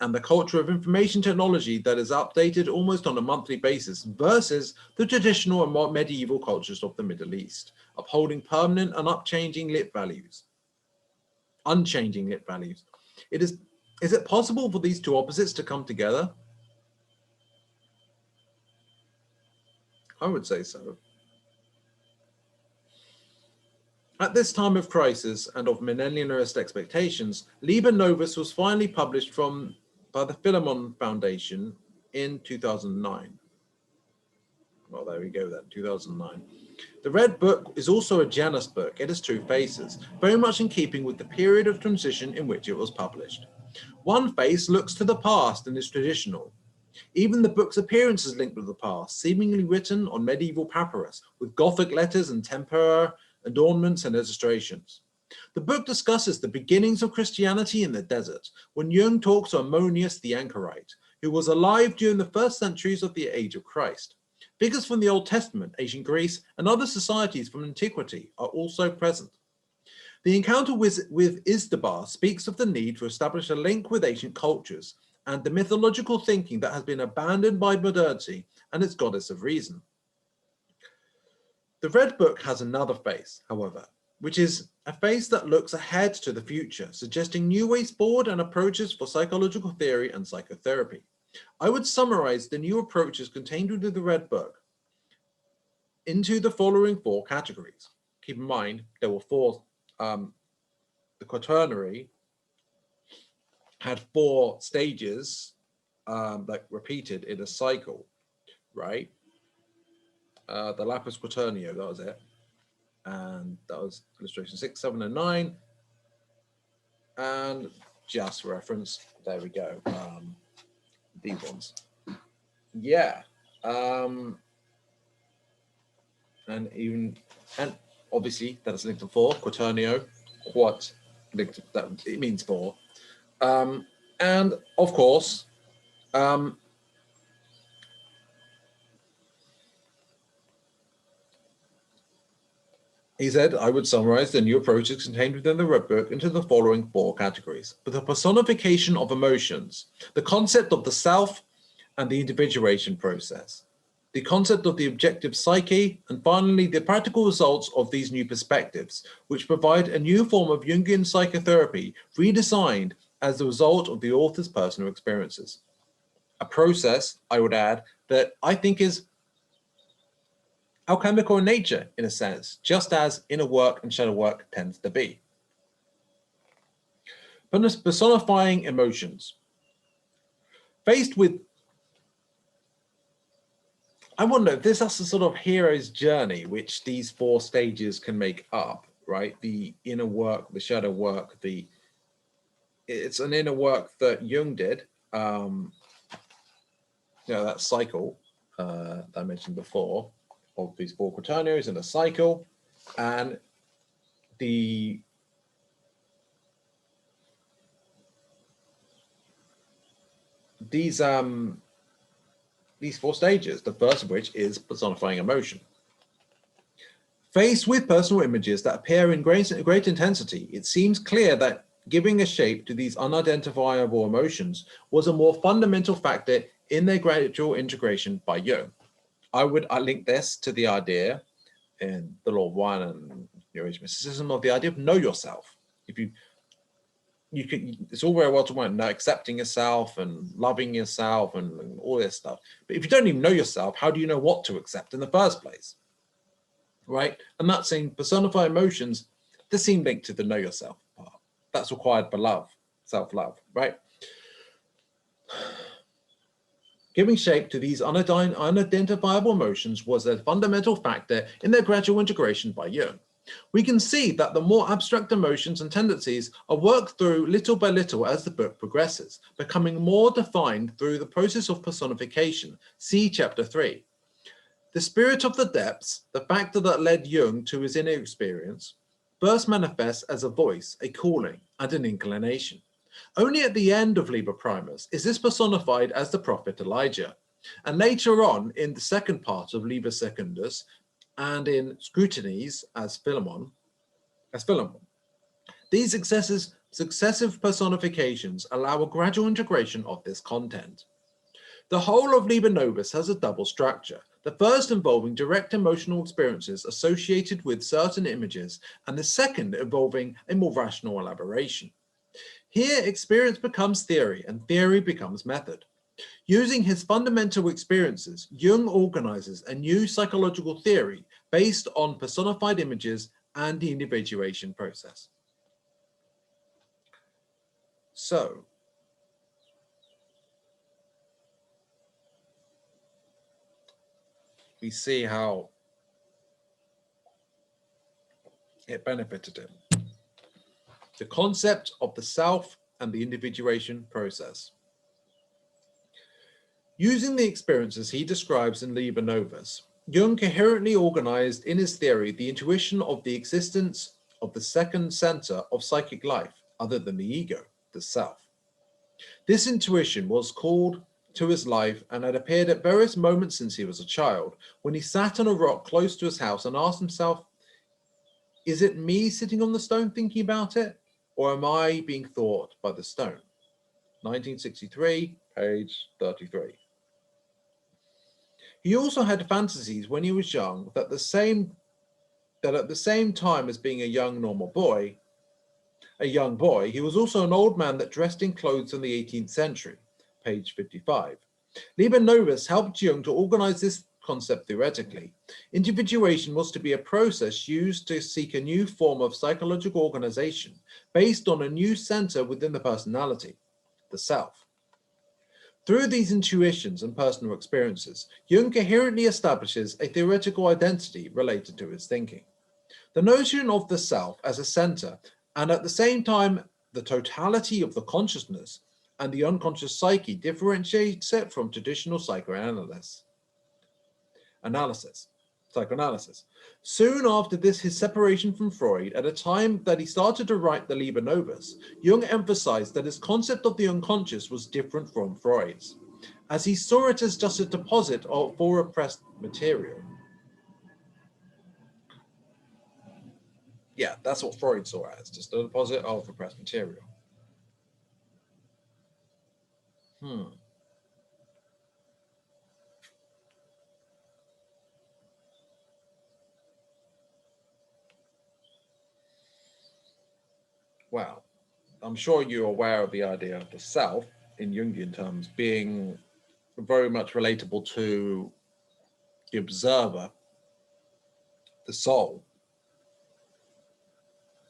and the culture of information technology that is updated almost on a monthly basis versus the traditional and more medieval cultures of the Middle East, upholding permanent and unchanging lit values. Is it possible for these two opposites to come together? I would say so. At this time of crisis and of millennialist expectations, Liber Novus was finally published by the Philemon Foundation in 2009. Well, there we go then, 2009. The Red Book is also a Janus book. It has two faces, very much in keeping with the period of transition in which it was published. One face looks to the past and is traditional. Even the book's appearance is linked with the past, seemingly written on medieval papyrus, with Gothic letters and tempera, adornments and illustrations. The book discusses the beginnings of Christianity in the desert, when Jung talks to Ammonius the Anchorite, who was alive during the first centuries of the Age of Christ. Figures from the Old Testament, ancient Greece, and other societies from antiquity are also present. The encounter with Iztabar speaks of the need to establish a link with ancient cultures and the mythological thinking that has been abandoned by modernity and its goddess of reason. The Red Book has another face, however, which is a face that looks ahead to the future, suggesting new ways forward and approaches for psychological theory and psychotherapy. I would summarize the new approaches contained within the Red Book into the following four categories. Keep in mind, there were four, the quaternary had four stages that repeated in a cycle, right? The lapis quaternio, that was it. And that was illustration 6, 7, and 9. And just for reference, there we go. These ones. Yeah. And obviously that's linked to 4, quaternio, quat, linked to, that it means 4. And of course, he said, I would summarize the new approaches contained within the Red Book into the following 4 categories. But the personification of emotions, the concept of the self and the individuation process, the concept of the objective psyche, and finally, the practical results of these new perspectives, which provide a new form of Jungian psychotherapy redesigned as the result of the author's personal experiences. A process, I would add, that I think is alchemical in nature, in a sense, just as inner work and shadow work tends to be. Personifying emotions. Faced with, I wonder if this is a sort of hero's journey, which these 4 stages can make up, right? The inner work, the shadow work, it's an inner work that Jung did, that cycle that I mentioned before of these 4 quaternaries in a cycle, and these 4 stages, the first of which is personifying emotion. Faced with personal images that appear in great intensity, it seems clear that giving a shape to these unidentifiable emotions was a more fundamental factor in their gradual integration by Jung. I link this to the idea in the Law of One and New Age mysticism of the idea of know yourself. If you can, it's all very well to want accepting yourself and loving yourself and all this stuff. But if you don't even know yourself, how do you know what to accept in the first place? Right? And that's saying personify emotions, this seem linked to the know yourself part. That's required for love, self-love, right? Giving shape to these unidentifiable emotions was a fundamental factor in their gradual integration by Jung. We can see that the more abstract emotions and tendencies are worked through little by little as the book progresses, becoming more defined through the process of personification. See Chapter 3. The spirit of the depths, the factor that led Jung to his inner experience, first manifests as a voice, a calling, and an inclination. Only at the end of Liber Primus is this personified as the prophet Elijah, and later on in the second part of Liber Secundus and in Scrutinies as Philemon. These successive personifications allow a gradual integration of this content. The whole of Liber Novus has a double structure, the first involving direct emotional experiences associated with certain images, and the second involving a more rational elaboration. Here, experience becomes theory, and theory becomes method. Using his fundamental experiences, Jung organizes a new psychological theory based on personified images and the individuation process. So, we see how it benefited him. The concept of the self and the individuation process. Using the experiences he describes in Liber Novus, Jung coherently organized in his theory the intuition of the existence of the second center of psychic life, other than the ego, the self. This intuition was called to his life and had appeared at various moments since he was a child, when he sat on a rock close to his house and asked himself, is it me sitting on the stone thinking about it, or am I being thought by the stone? 1963, page 33. He also had fantasies when he was young that at the same time as being a young boy, he was also an old man that dressed in clothes in the 18th century, page 55. Liber Novus helped Jung to organize this concept theoretically. Individuation was to be a process used to seek a new form of psychological organization based on a new center within the personality, the self. Through these intuitions and personal experiences, Jung coherently establishes a theoretical identity related to his thinking. The notion of the self as a center, and at the same time, the totality of the consciousness and the unconscious psyche differentiates it from traditional psychoanalysis. Soon after this, his separation from Freud, at a time that he started to write the Liber Novus, Jung emphasized that his concept of the unconscious was different from Freud's, as he saw it as just a deposit for repressed material. Yeah, that's what Freud saw as, just a deposit of repressed material. Well, I'm sure you're aware of the idea of the self in Jungian terms being very much relatable to the observer, the soul,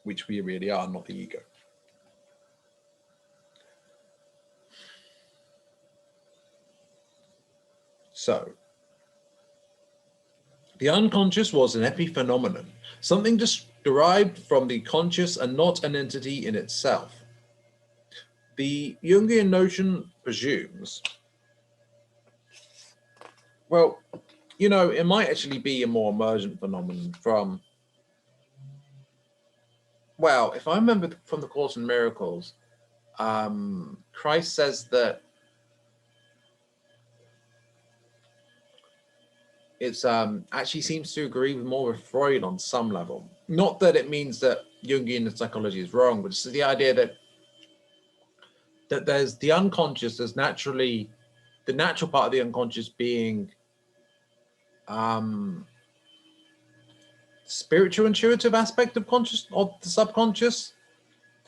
which we really are, not the ego. So, the unconscious was an epiphenomenon, something derived from the conscious and not an entity in itself. The Jungian notion presumes, well, it might actually be a more emergent phenomenon from, well, if I remember from the Course in Miracles, Christ says that it's actually seems to agree with more with Freud on some level. Not that it means that Jungian psychology is wrong, but it's the idea that there's the unconscious, there's naturally the natural part of the unconscious being spiritual intuitive aspect of conscious, of the subconscious,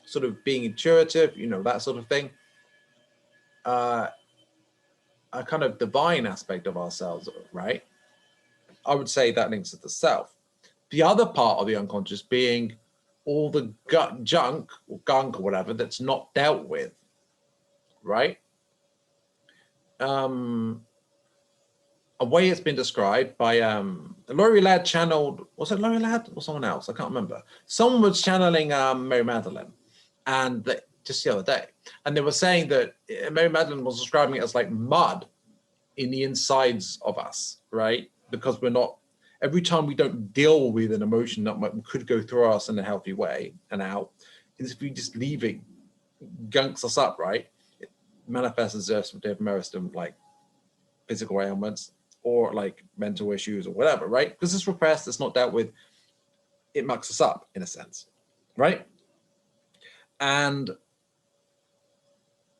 sort of being intuitive, that sort of thing. A kind of divine aspect of ourselves, right? I would say that links to the self. The other part of the unconscious being all the junk or gunk or whatever that's not dealt with, right? A way it's been described by Laurie Ladd channeled, was it Laurie Ladd or someone else? I can't remember. Someone was channeling Mary Magdalene, and just the other day, and they were saying that Mary Magdalene was describing it as like mud in the insides of us, right? Because we're not, every time we don't deal with an emotion that could go through us in a healthy way and out, is if we just leave it, gunks us up, right? It manifests as David Meriston, like physical ailments or like mental issues or whatever, right? Because it's repressed, it's not dealt with, it mucks us up in a sense, right? And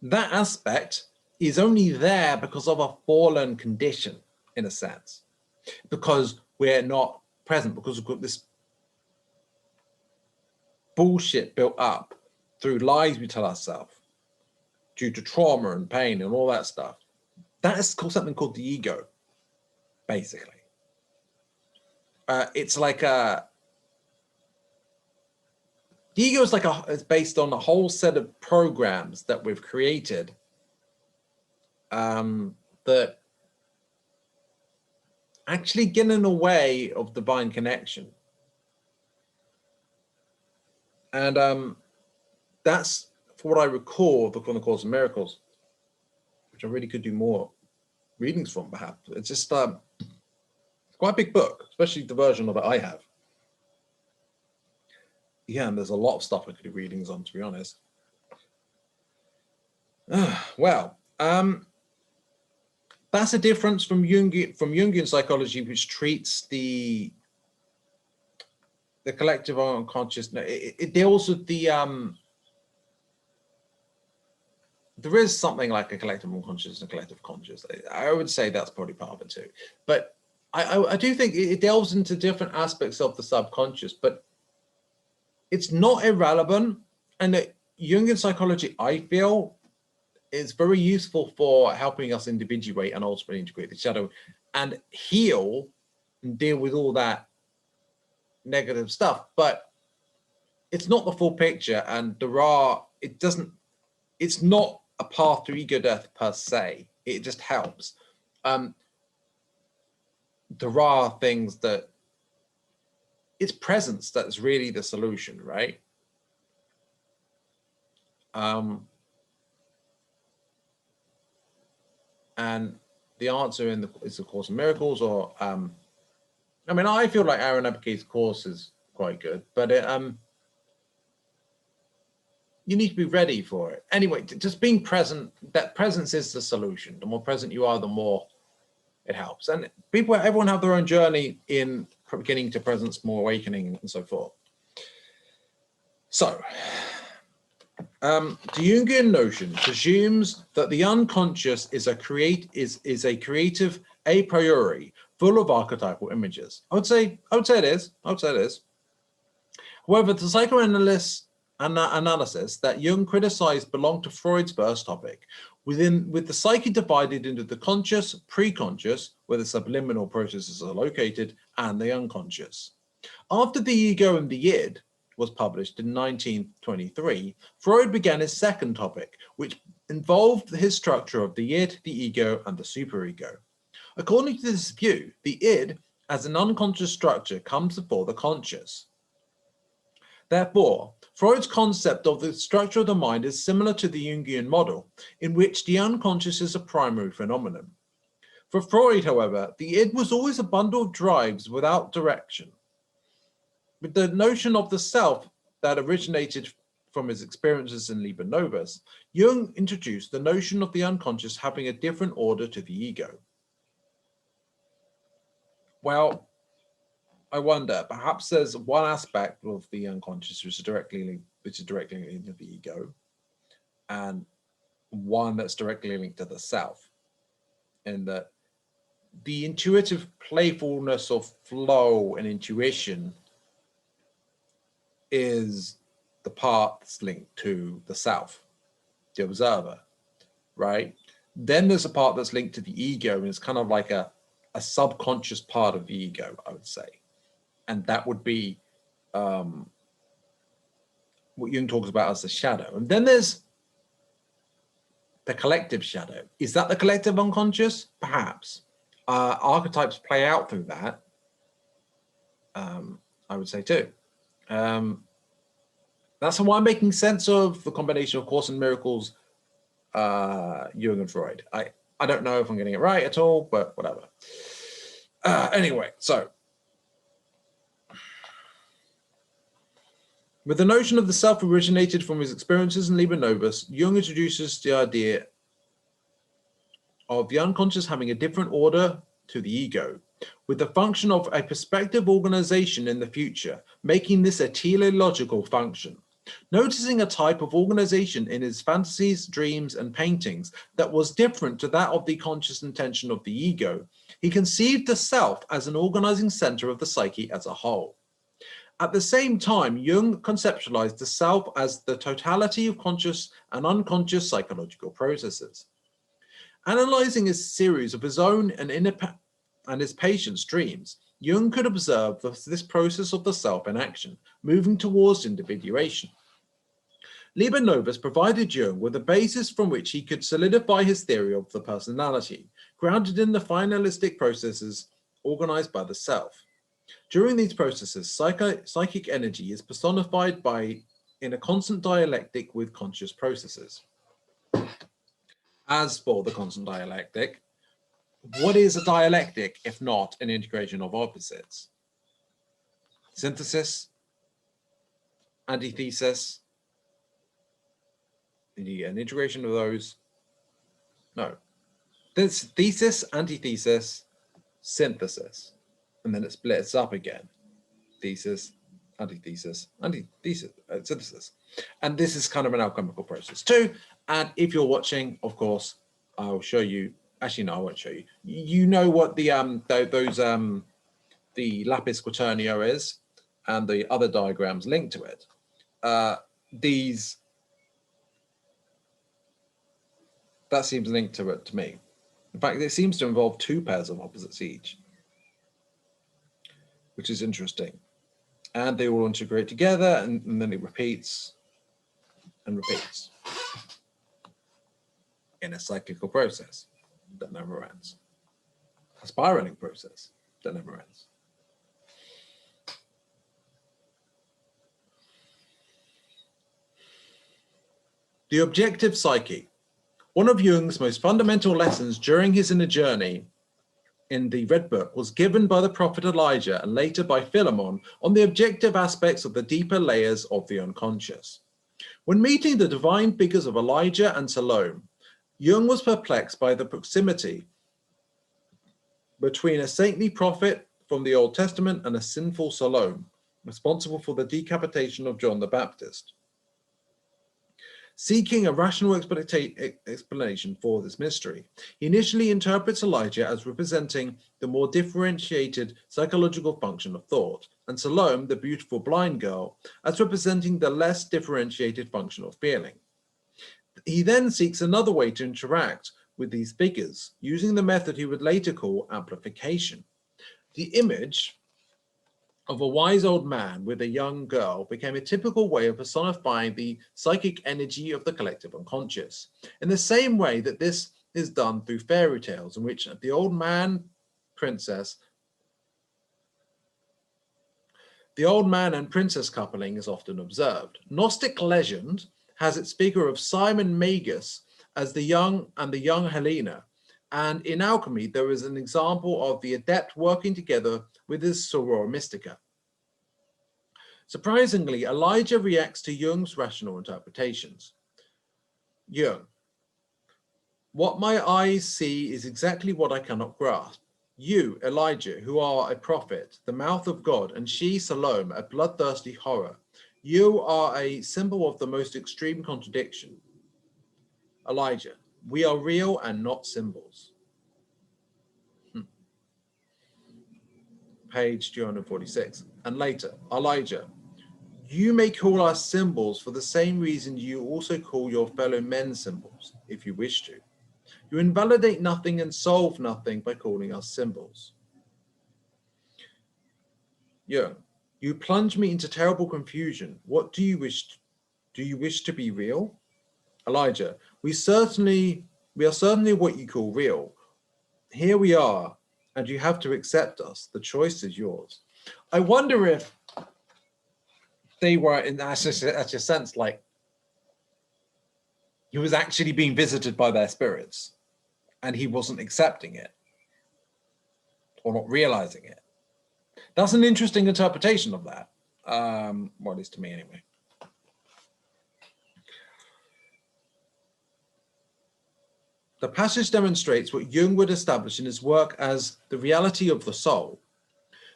that aspect is only there because of a fallen condition, in a sense, because we're not present, because we've got this bullshit built up through lies we tell ourselves due to trauma and pain and all that stuff. That is called something called the ego, basically. It's like the ego is like it's based on a whole set of programs that we've created that actually get in the way of divine connection. And that's, for what I recall from the Course in Miracles, which I really could do more readings from, perhaps. It's just quite a big book, especially the version of it I have. Yeah, and there's a lot of stuff I could do readings on, to be honest. Well, that's a difference from Jungian psychology, which treats the collective unconscious. It deals with the there is something like a collective unconscious and a collective conscious. I would say that's probably part of it too. But I do think it delves into different aspects of the subconscious, but it's not irrelevant. And that Jungian psychology, I feel, is very useful for helping us individuate and ultimately integrate the shadow and heal and deal with all that negative stuff. But it's not the full picture, and it's not a path to ego death per se. It just helps. There are things that it's presence that's really the solution, right? And the answer is the Course in Miracles, or I mean, I feel like Aaron Abuke's course is quite good, but you need to be ready for it. Anyway, just being present, that presence is the solution. The more present you are, the more it helps. And everyone have their own journey in beginning to presence, more awakening, and so forth. So, the Jungian notion presumes that the unconscious is a creative a priori, full of archetypal images. I would say it is. However, the psychoanalysis that Jung criticized belonged to Freud's first topic, with the psyche divided into the conscious, pre-conscious, where the subliminal processes are located, and the unconscious. After The Ego and the Id was published in 1923, Freud began his second topic, which involved his structure of the id, the ego, and the superego. According to this view, the id as an unconscious structure comes before the conscious. Therefore, Freud's concept of the structure of the mind is similar to the Jungian model, in which the unconscious is a primary phenomenon. For Freud, however, the id was always a bundle of drives without direction. With the notion of the self that originated from his experiences in Liber Novus, Jung introduced the notion of the unconscious having a different order to the ego. Well, I wonder, perhaps there's one aspect of the unconscious which is directly linked to the ego, and one that's directly linked to the self, and that the intuitive playfulness of flow and intuition is the part that's linked to the self, the observer, right? Then there's a part that's linked to the ego, and it's kind of like a subconscious part of the ego, I would say. And that would be what Jung talks about as the shadow. And then there's the collective shadow. Is that the collective unconscious? Perhaps. Archetypes play out through that, I would say too. That's why I'm making sense of the combination of Course in Miracles, Jung and Freud. I don't know if I'm getting it right at all, but whatever. Anyway, so with the notion of the self originated from his experiences in Liber Novus, Jung introduces the idea of the unconscious having a different order to the ego, with the function of a perspective organization in the future, making this a teleological function. Noticing a type of organization in his fantasies, dreams, and paintings that was different to that of the conscious intention of the ego, he conceived the self as an organizing center of the psyche as a whole. At the same time, Jung conceptualized the self as the totality of conscious and unconscious psychological processes. Analyzing a series of his own and his patient's dreams, Jung could observe this process of the self in action, moving towards individuation. Liber Novus provided Jung with a basis from which he could solidify his theory of the personality, grounded in the finalistic processes organized by the self. During these processes, psychic energy is personified in a constant dialectic with conscious processes. As for the constant dialectic, what is a dialectic if not an integration of opposites? Synthesis, antithesis, an integration of those? No. There's thesis, antithesis, synthesis, and then it splits up again. Thesis, antithesis, synthesis. And this is kind of an alchemical process too. And if you're watching, of course, I'll show you. Actually, no, I won't show you. You know what the lapis quaternio is, and the other diagrams linked to it. That seems linked to it to me. In fact, it seems to involve two pairs of opposites each, which is interesting. And they all integrate together, and then it repeats and repeats in a cyclical process that never ends. A spiraling process that never ends. The Objective Psyche. One of Jung's most fundamental lessons during his inner journey in the Red Book was given by the prophet Elijah and later by Philemon on the objective aspects of the deeper layers of the unconscious. When meeting the divine figures of Elijah and Salome, Jung was perplexed by the proximity between a saintly prophet from the Old Testament and a sinful Salome, responsible for the decapitation of John the Baptist. Seeking a rational explanation for this mystery, he initially interprets Elijah as representing the more differentiated psychological function of thought, and Salome, the beautiful blind girl, as representing the less differentiated function of feeling. He then seeks another way to interact with these figures, using the method he would later call amplification. The image of a wise old man with a young girl became a typical way of personifying the psychic energy of the collective unconscious, in the same way that this is done through fairy tales in which the old man and princess coupling is often observed. Gnostic legend has its figure of Simon Magus as the young Helena, and in alchemy there is an example of the adept working together with his soror mystica. Surprisingly, Elijah reacts to Jung's rational interpretations. Jung: what my eyes see is exactly what I cannot grasp. You, Elijah, who are a prophet, the mouth of God, and she, Salome, a bloodthirsty horror, you are a symbol of the most extreme contradiction. Elijah: we are real and not symbols. Page 246. And later, Elijah: you may call us symbols for the same reason you also call your fellow men symbols, if you wish to. You invalidate nothing and solve nothing by calling us symbols. Jung: you plunge me into terrible confusion. What do you wish? Do you wish to be real? Elijah: we are certainly what you call real. Here we are, and you have to accept us. The choice is yours. I wonder if they were, in such a sense, like he was actually being visited by their spirits, and he wasn't accepting it or not realizing it. That's an interesting interpretation of that. Well, at least to me anyway. The passage demonstrates what Jung would establish in his work as the reality of the soul.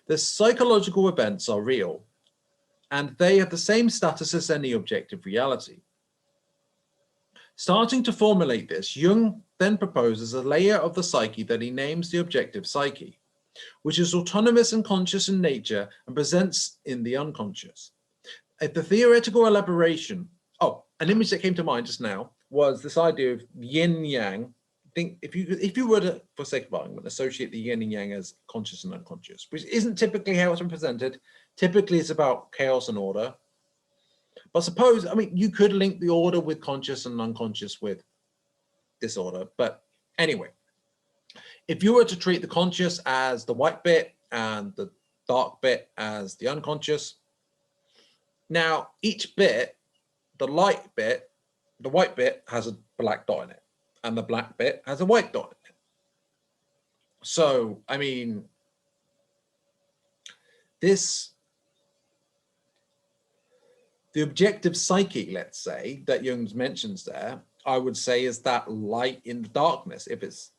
The psychological events are real, and they have the same status as any objective reality. Starting to formulate this, Jung then proposes a layer of the psyche that he names the Objective Psyche, which is autonomous and conscious in nature and presents in the unconscious. The theoretical elaboration, an image that came to mind just now was this idea of Yin Yang. Think if you were to, for sake of argument, associate the Yin and Yang as conscious and unconscious, which isn't typically how it's been presented. Typically it's about chaos and order. But suppose, you could link the order with conscious and unconscious with disorder. But anyway, if you were to treat the conscious as the white bit and the dark bit as the unconscious, now each bit, the white bit has a black dot in it, and the black bit has a white dot in it. So, the objective psyche, let's say, that Jung mentions there, I would say is that light in the darkness. If it's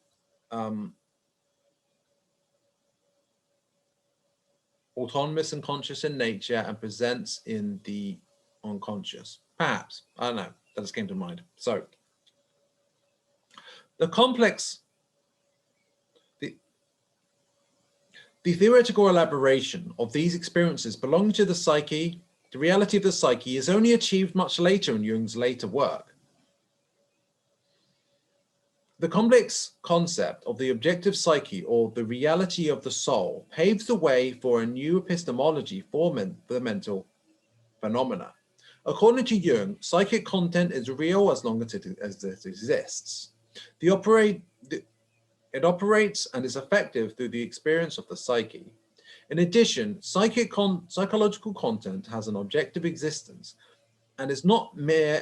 autonomous and conscious in nature and presents in the unconscious. Perhaps, I don't know, that just came to mind. So, the theoretical elaboration of these experiences belonging to the psyche, the reality of the psyche, is only achieved much later in Jung's later work. The complex concept of the objective psyche, or the reality of the soul, paves the way for a new epistemology for the mental phenomena. According to Jung, psychic content is real as long as it exists. It operates and is effective through the experience of the psyche. In addition, psychological content has an objective existence and is not a mere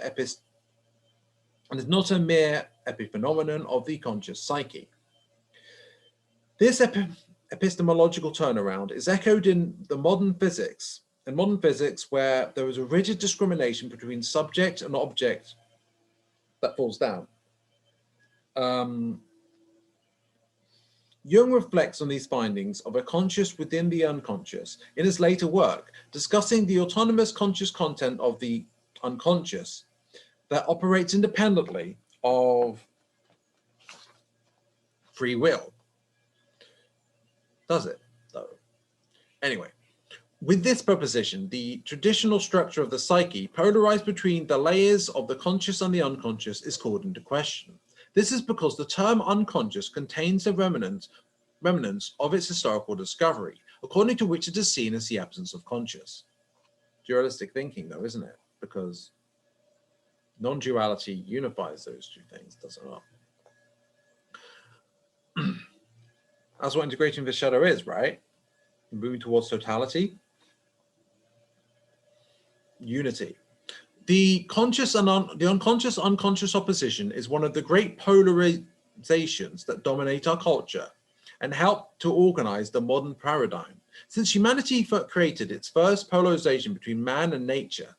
epiphenomenon of the conscious psyche. This epistemological turnaround is echoed in modern physics, where there is a rigid discrimination between subject and object that falls down. Jung reflects on these findings of a conscious within the unconscious in his later work, discussing the autonomous conscious content of the unconscious that operates independently of free will. Does it, though? Anyway, with this proposition, the traditional structure of the psyche, polarized between the layers of the conscious and the unconscious, is called into question. This is because the term unconscious contains a remnants of its historical discovery, according to which it is seen as the absence of conscious. Dualistic thinking, though, isn't it? Because non-duality unifies those two things, does it not? That's what integrating the shadow is, right? Moving towards totality, unity. The conscious and the unconscious opposition is one of the great polarizations that dominate our culture and help to organize the modern paradigm. Since humanity created its first polarization between man and nature,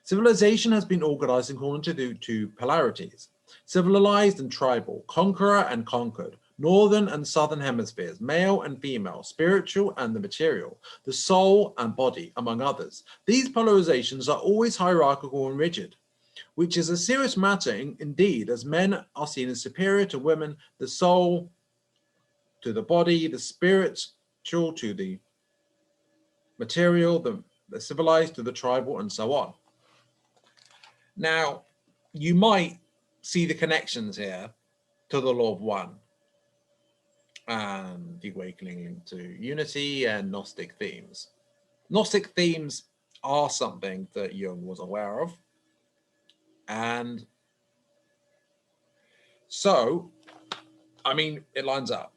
civilization has been organized according to polarities: civilized and tribal, conqueror and conquered, northern and southern hemispheres, male and female, spiritual and the material, the soul and body, among others. These polarizations are always hierarchical and rigid, which is a serious matter indeed, as men are seen as superior to women, the soul to the body, the spiritual to the material, the civilized to the tribal, and so on. Now, you might see the connections here to the law of one and the awakening linked to unity and Gnostic themes. Gnostic themes are something that Jung was aware of. And so, I mean, it lines up.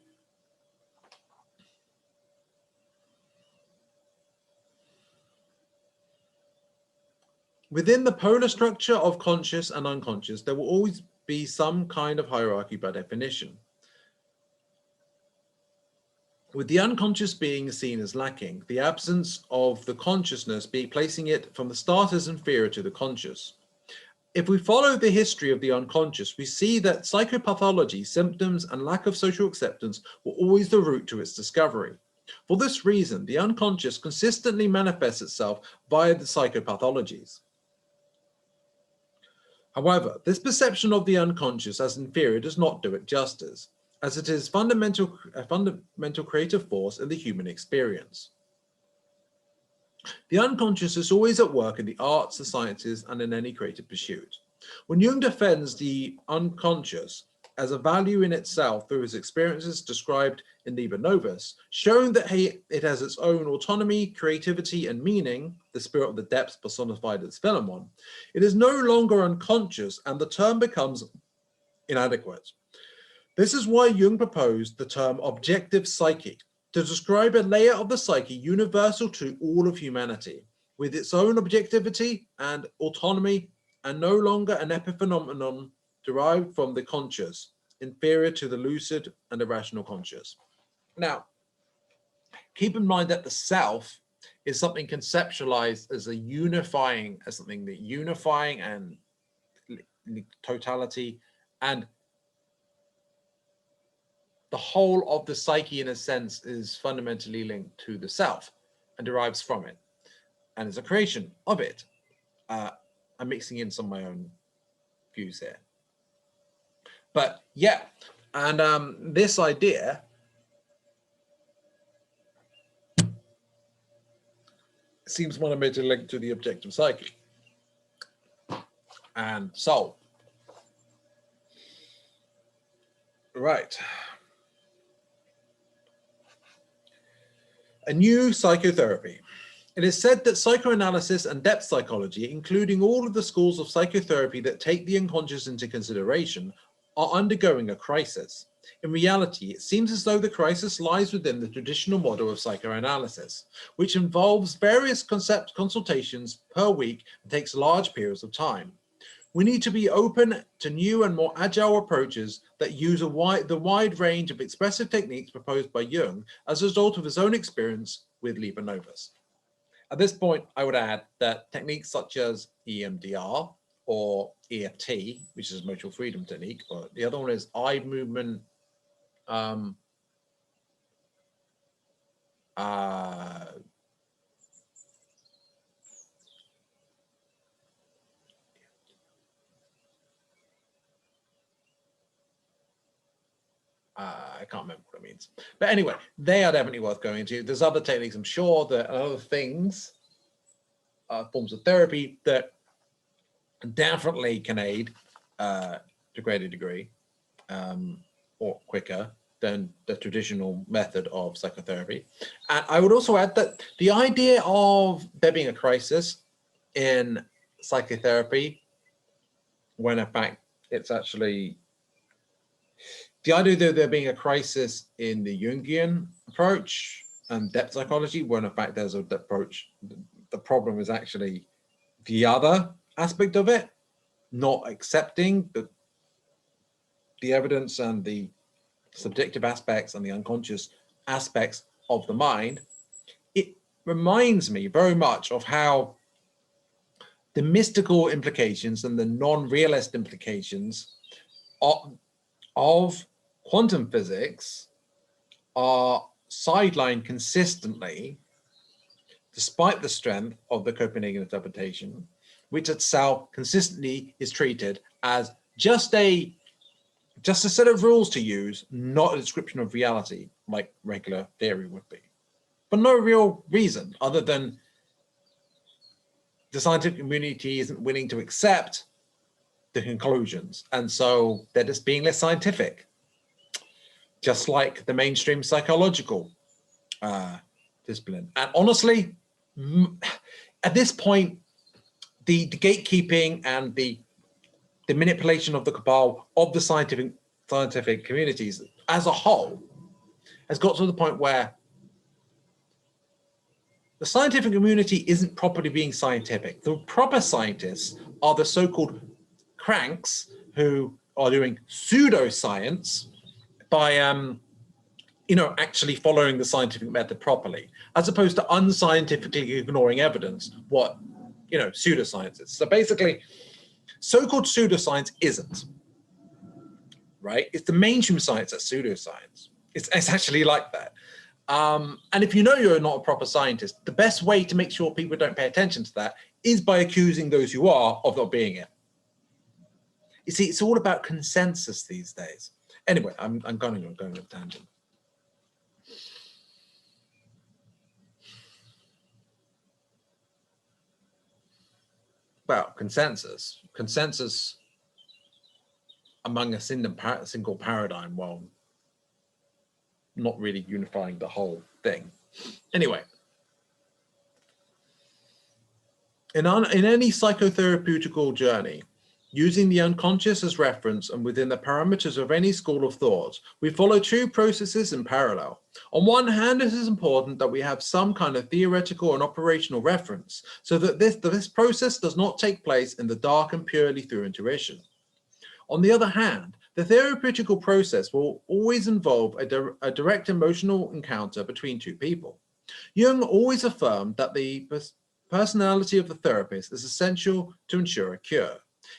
Within the polar structure of conscious and unconscious, there will always be some kind of hierarchy by definition, with the unconscious being seen as lacking, the absence of the consciousness placing it from the start as inferior to the conscious. If we follow the history of the unconscious, we see that psychopathology, symptoms, and lack of social acceptance were always the route to its discovery. For this reason, the unconscious consistently manifests itself via the psychopathologies. However, this perception of the unconscious as inferior does not do it justice, as it is a fundamental creative force in the human experience. The unconscious is always at work in the arts, the sciences, and in any creative pursuit. When Jung defends the unconscious as a value in itself through his experiences described in Liber Novus, showing that it has its own autonomy, creativity, and meaning, the spirit of the depths personified as Philemon, it is no longer unconscious, and the term becomes inadequate. This is why Jung proposed the term Objective Psyche, to describe a layer of the psyche universal to all of humanity, with its own objectivity and autonomy, and no longer an epiphenomenon derived from the conscious, inferior to the lucid and irrational conscious. Now, keep in mind that the self is something conceptualized as something that unifying and totality, and the whole of the psyche, in a sense, is fundamentally linked to the self and derives from it, and is a creation of it. I'm mixing in some of my own views here. But yeah, and this idea seems fundamentally linked to the objective psyche and soul. Right. A new psychotherapy. It is said that psychoanalysis and depth psychology, including all of the schools of psychotherapy that take the unconscious into consideration, are undergoing a crisis. In reality, it seems as though the crisis lies within the traditional model of psychoanalysis, which involves various consultations per week and takes large periods of time. We need to be open to new and more agile approaches that use the wide range of expressive techniques proposed by Jung as a result of his own experience with Liber Novus. At this point, I would add that techniques such as EMDR or EFT, which is a emotional freedom technique, or the other one is eye movement I can't remember what it means. But anyway, they are definitely worth going into. There's other techniques, I'm sure, that are other things, forms of therapy that definitely can aid to a greater degree or quicker than the traditional method of psychotherapy. And I would also add that the idea of there being a crisis in psychotherapy, when in fact it's actually the idea that there being a crisis in the Jungian approach and depth psychology, when in fact there's an approach, the problem is actually the other aspect of it, not accepting the evidence and the subjective aspects and the unconscious aspects of the mind. It reminds me very much of how the mystical implications and the non-realist implications of quantum physics are sidelined consistently, despite the strength of the Copenhagen interpretation, which itself consistently is treated as just a set of rules to use, not a description of reality like regular theory would be. For no real reason other than the scientific community isn't willing to accept the conclusions, and so they're just being less scientific, just like the mainstream psychological discipline. And honestly, at this point, the gatekeeping and the manipulation of the cabal of the scientific communities as a whole has got to the point where the scientific community isn't properly being scientific. The proper scientists are the so-called cranks who are doing pseudoscience by actually following the scientific method properly, as opposed to unscientifically ignoring evidence, what pseudoscience is. So basically, so-called pseudoscience isn't, right? It's the mainstream science that's pseudoscience. It's actually like that. And if you know you're not a proper scientist, the best way to make sure people don't pay attention to that is by accusing those who are of not being it. You see, it's all about consensus these days. Anyway, I'm going on a tangent. Well, consensus among a single paradigm, while not really unifying the whole thing. Anyway, in any psychotherapeutical journey, using the unconscious as reference and within the parameters of any school of thought, we follow two processes in parallel. On one hand, it is important that we have some kind of theoretical and operational reference so that this process does not take place in the dark and purely through intuition. On the other hand, the therapeutical process will always involve a direct emotional encounter between two people. Jung always affirmed that the personality of the therapist is essential to ensure a cure.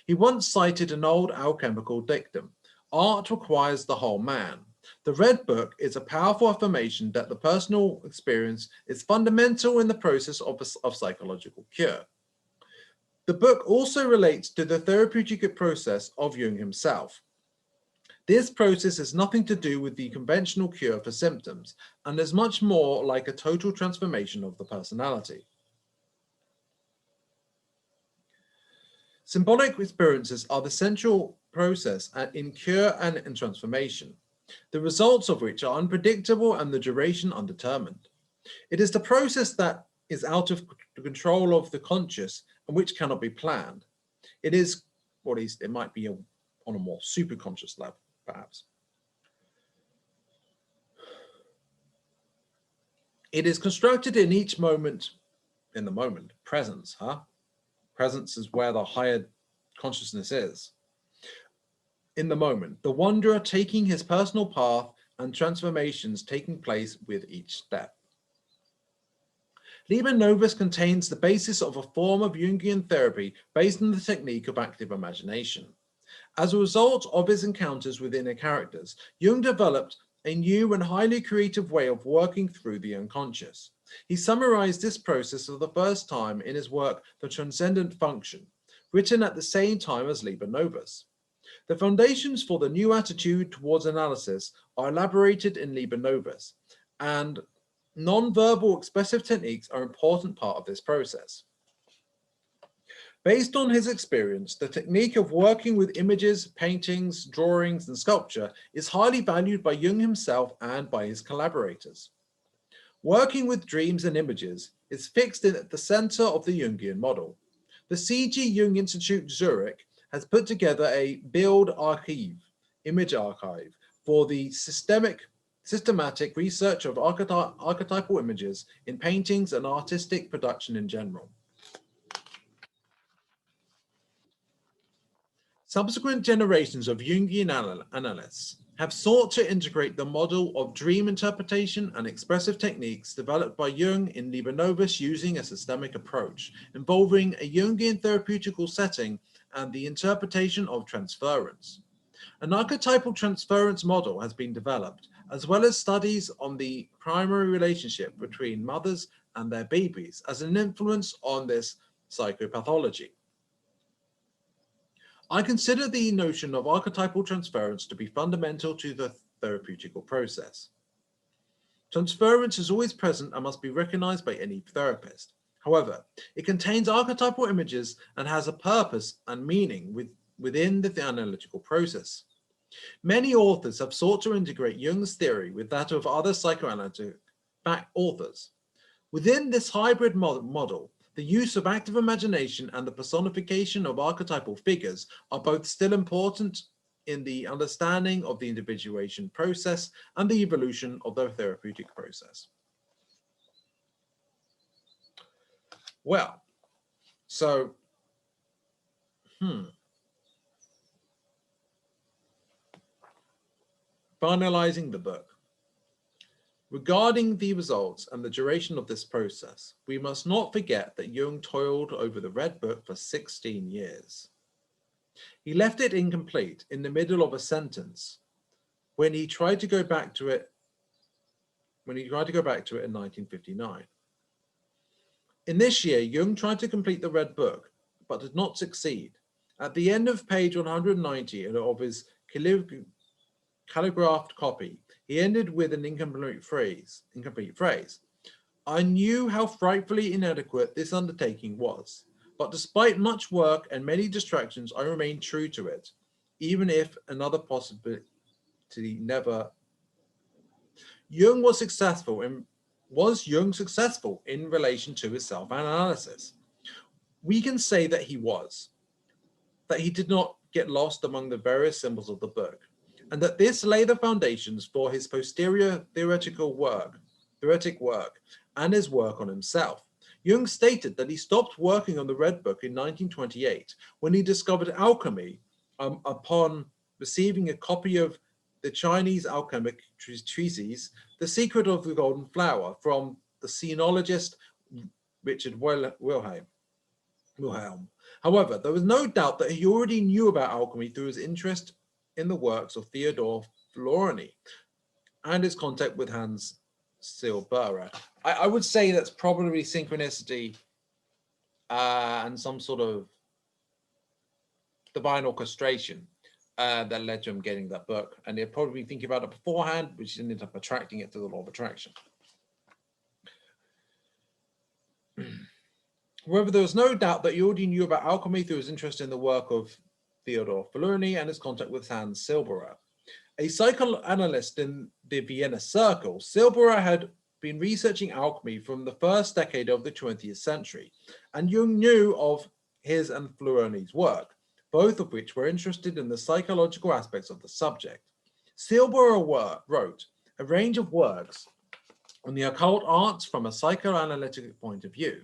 He once cited an old alchemical dictum: art requires the whole man. The Red Book is a powerful affirmation that the personal experience is fundamental in the process of psychological cure. The book also relates to the therapeutic process of Jung himself. This process has nothing to do with the conventional cure for symptoms and is much more like a total transformation of the personality. Symbolic experiences are the central process in cure and in transformation, the results of which are unpredictable and the duration undetermined. It is the process that is out of the control of the conscious and which cannot be planned. It is, or at least it might be on a more superconscious level, perhaps. It is constructed in each moment, in the moment, presence, Presence is where the higher consciousness is. In the moment, the wanderer taking his personal path and transformations taking place with each step. Liber Novus contains the basis of a form of Jungian therapy based on the technique of active imagination. As a result of his encounters with inner characters, Jung developed a new and highly creative way of working through the unconscious. He summarized this process for the first time in his work, The Transcendent Function, written at the same time as Liber Novus. The foundations for the new attitude towards analysis are elaborated in Liber Novus, and non-verbal expressive techniques are an important part of this process. Based on his experience, the technique of working with images, paintings, drawings, and sculpture is highly valued by Jung himself and by his collaborators. Working with dreams and images is fixed at the center of the Jungian model. The C.G. Jung Institute Zurich has put together a Bild Archive, image archive, for the systematic research of archetypal images in paintings and artistic production in general. Subsequent generations of Jungian analysts have sought to integrate the model of dream interpretation and expressive techniques developed by Jung in Liber Novus using a systemic approach, involving a Jungian therapeutical setting and the interpretation of transference. An archetypal transference model has been developed, as well as studies on the primary relationship between mothers and their babies as an influence on this psychopathology. I consider the notion of archetypal transference to be fundamental to the therapeutical process. Transference is always present and must be recognized by any therapist. However, it contains archetypal images and has a purpose and meaning within the analytical process. Many authors have sought to integrate Jung's theory with that of other psychoanalytic authors. Within this hybrid model, the use of active imagination and the personification of archetypal figures are both still important in the understanding of the individuation process and the evolution of the therapeutic process. Well, so, Finalizing the book. Regarding the results and the duration of this process, we must not forget that Jung toiled over the Red Book for 16 years. He left it incomplete in the middle of a sentence when he tried to go back to it in 1959. In this year, Jung tried to complete the Red Book, but did not succeed. At the end of page 190 of his calligraphed copy, he ended with an incomplete phrase. I knew how frightfully inadequate this undertaking was, but despite much work and many distractions, I remained true to it, even if another possibility never. Was Jung successful in relation to his self-analysis? We can say that he was, that he did not get lost among the various symbols of the book, and that this laid the foundations for his posterior theoretic work and his work on himself. Jung stated that he stopped working on the Red Book in 1928 when he discovered alchemy upon receiving a copy of the Chinese alchemic treatise, The Secret of the Golden Flower, from the sinologist Richard Wilhelm. However, there was no doubt that he already knew about alchemy through his interest in the works of Theodore Florani and his contact with Hans Silberer. I would say that's probably synchronicity and some sort of divine orchestration that led to him getting that book. And he'd probably been thinking about it beforehand, which ended up attracting it to the law of attraction. However, there was no doubt that he already knew about alchemy through his interest in the work of Theodor Florani and his contact with Hans Silberer. A psychoanalyst in the Vienna Circle, Silberer had been researching alchemy from the first decade of the 20th century, and Jung knew of his and Florani's work, both of which were interested in the psychological aspects of the subject. Silberer wrote a range of works on the occult arts from a psychoanalytic point of view.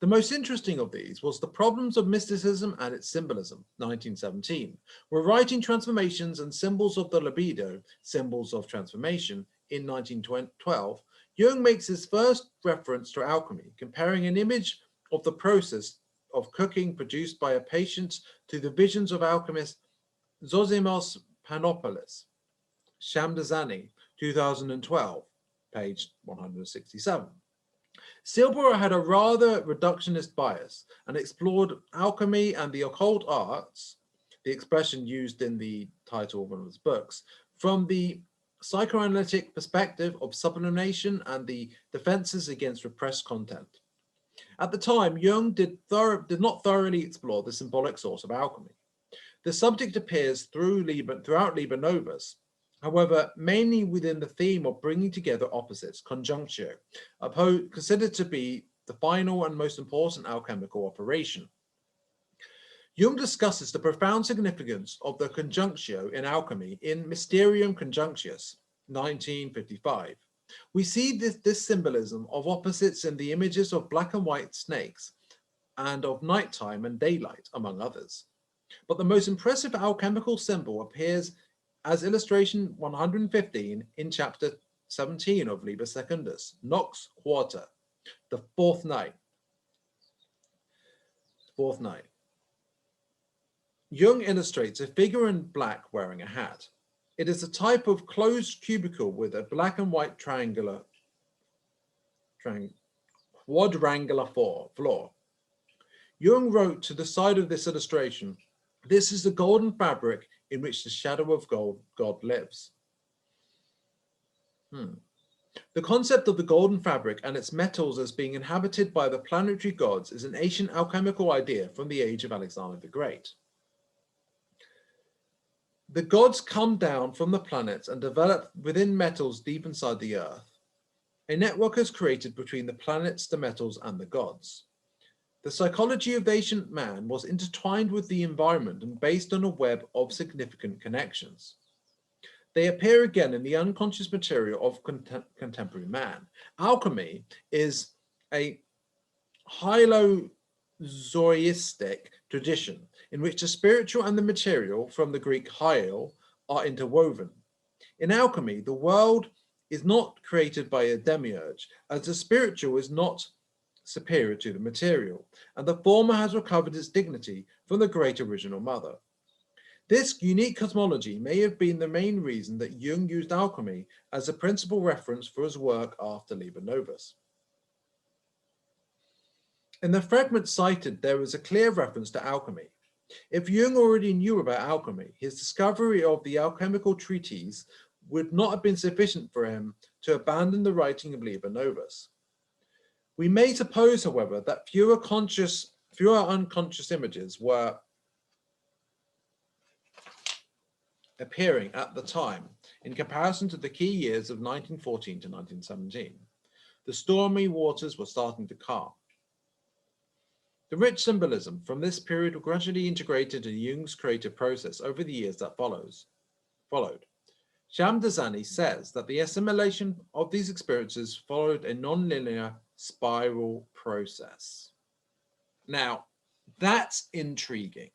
The most interesting of these was The Problems of Mysticism and Its Symbolism, 1917, where writing transformations and symbols of the libido, symbols of transformation, in 1912, Jung makes his first reference to alchemy, comparing an image of the process of cooking produced by a patient to the visions of alchemist Zosimos Panopoulos, Shamdazani, 2012, page 167. Silberer had a rather reductionist bias and explored alchemy and the occult arts, the expression used in the title of one of his books, from the psychoanalytic perspective of sublimation and the defenses against repressed content. At the time, Jung did not thoroughly explore the symbolic source of alchemy. The subject appears throughout Liber Novus, however, mainly within the theme of bringing together opposites, conjunctio, considered to be the final and most important alchemical operation. Jung discusses the profound significance of the conjunctio in alchemy in Mysterium Conjunctius, 1955. We see this symbolism of opposites in the images of black and white snakes and of nighttime and daylight, among others. But the most impressive alchemical symbol appears as illustration 115 in chapter 17 of Liber Secundus, Nox Quarta, the fourth night. Fourth night. Jung illustrates a figure in black wearing a hat. It is a type of closed cubicle with a black and white quadrangular floor. Jung wrote to the side of this illustration, "This is the golden fabric in which the shadow of God lives." The concept of the golden fabric and its metals as being inhabited by the planetary gods is an ancient alchemical idea from the age of Alexander the Great. The gods come down from the planets and develop within metals deep inside the earth. A network is created between the planets, the metals, and the gods. The psychology of the ancient man was intertwined with the environment and based on a web of significant connections. They appear again in the unconscious material of contemporary man. Alchemy is a hylozoistic tradition in which the spiritual and the material, from the Greek hyel, are interwoven. In alchemy, the world is not created by a demiurge, as the spiritual is not superior to the material, and the former has recovered its dignity from the great original mother. This unique cosmology may have been the main reason that Jung used alchemy as a principal reference for his work after Liber Novus. In the fragment cited, there is a clear reference to alchemy. If Jung already knew about alchemy, his discovery of the alchemical treatise would not have been sufficient for him to abandon the writing of Liber Novus. We may suppose, however, that fewer unconscious images were appearing at the time in comparison to the key years of 1914 to 1917. The stormy waters were starting to calm. The rich symbolism from this period were gradually integrated in Jung's creative process over the years that followed. Shamdasani says that the assimilation of these experiences followed a non-linear spiral process. Now, that's intriguing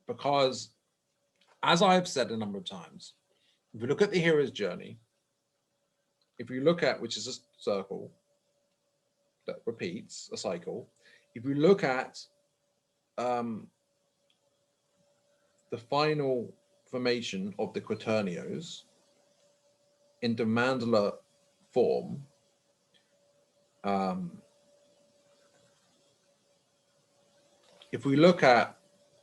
because, as I've said a number of times, if you look at the hero's journey, if you look at, which is a circle that repeats, a cycle, if you look at the final formation of the quaternios into Mandala form, if we look at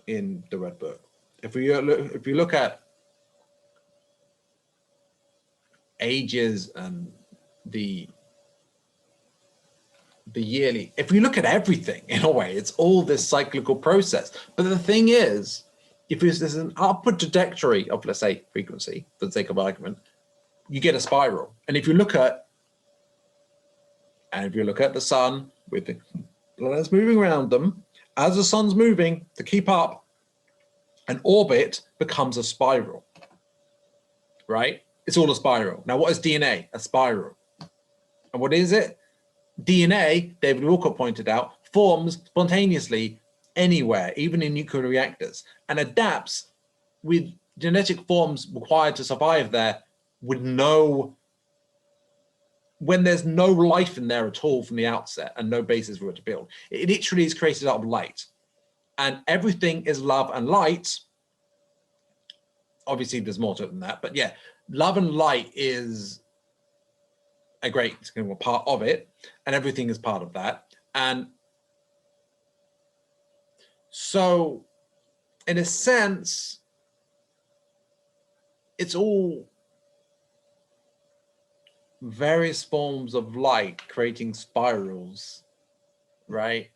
in the Red Book, if you look at ages and the yearly, if we look at everything in a way, it's all this cyclical process. But the thing is, if there's an upward trajectory of, let's say, frequency, for the sake of argument, you get a spiral. And if you look at the sun with the planets moving around them, as the sun's moving to keep up, an orbit becomes a spiral, right? It's all a spiral. Now, what is DNA? A spiral. And what is it? DNA, David Wilcott pointed out, forms spontaneously anywhere, even in nuclear reactors, and adapts with genetic forms required to survive there with when there's no life in there at all from the outset and no basis for it to build. It literally is created out of light. And everything is love and light. Obviously, there's more to it than that, but yeah, love and light is a great part of it, and everything is part of that. And so, in a sense, it's all various forms of light creating spirals, right?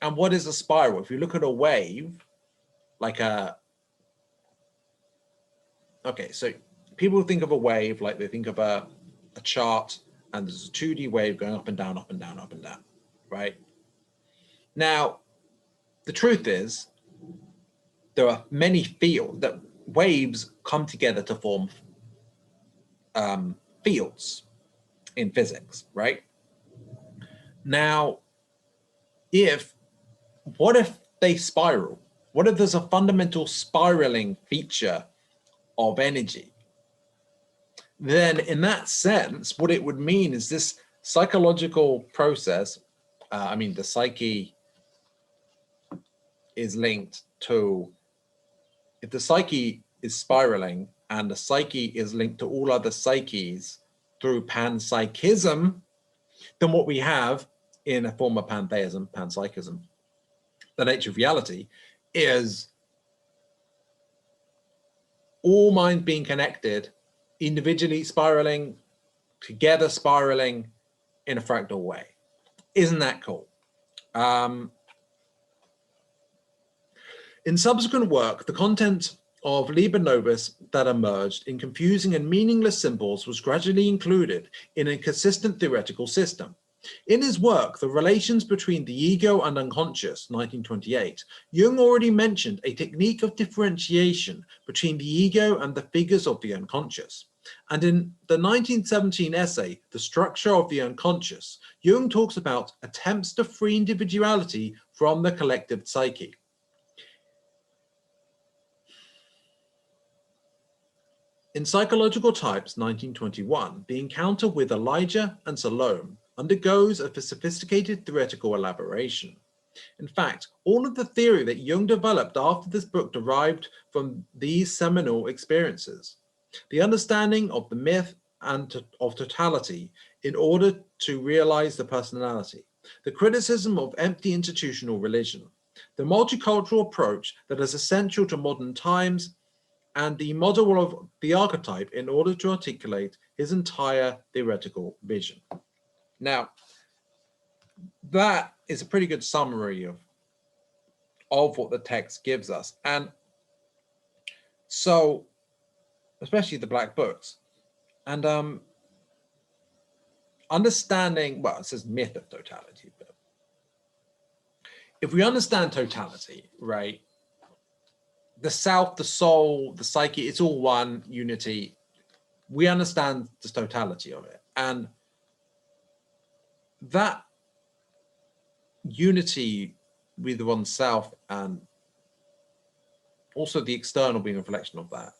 And what is a spiral? If you look at a wave, like okay, so people think of a wave like they think of a chart, and there's a 2D wave going up and down, up and down, up and down, right? Now, the truth is there are many fields that waves come together to form fields in physics, right? Now, what if they spiral? What if there's a fundamental spiraling feature of energy? Then in that sense, what it would mean is this psychological process, the psyche is linked to, if the psyche is spiraling and the psyche is linked to all other psyches through panpsychism, then what we have in a form of pantheism, panpsychism, the nature of reality, is all minds being connected, individually spiraling, together spiraling in a fractal way. Isn't that cool? In subsequent work, the content of Liber Novus that emerged in confusing and meaningless symbols was gradually included in a consistent theoretical system. In his work, The Relations Between the Ego and Unconscious, 1928, Jung already mentioned a technique of differentiation between the ego and the figures of the unconscious. And in the 1917 essay, The Structure of the Unconscious, Jung talks about attempts to free individuality from the collective psyche. In Psychological Types, 1921, the encounter with Elijah and Salome undergoes a sophisticated theoretical elaboration. In fact, all of the theory that Jung developed after this book derived from these seminal experiences. The understanding of the myth and of totality in order to realize the personality, the criticism of empty institutional religion, the multicultural approach that is essential to modern times, and the model of the archetype in order to articulate his entire theoretical vision. Now, that is a pretty good summary of what the text gives us. And so, especially the black books, and understanding, well, it says myth of totality, but if we understand totality, right, the self, the soul, the psyche, it's all one unity. We understand the totality of it. And that unity with oneself and also the external being a reflection of that.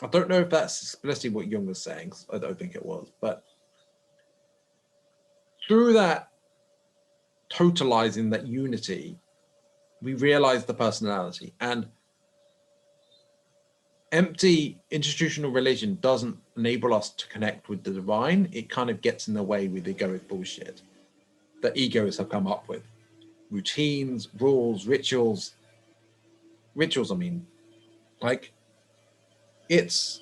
I don't know if that's explicitly what Jung was saying. I don't think it was. But through that totalizing, that unity, we realize the personality. And empty institutional religion doesn't enable us to connect with the divine. It kind of gets in the way with egoic bullshit that egos have come up with. Routines, rules, rituals. Rituals, I mean, like, it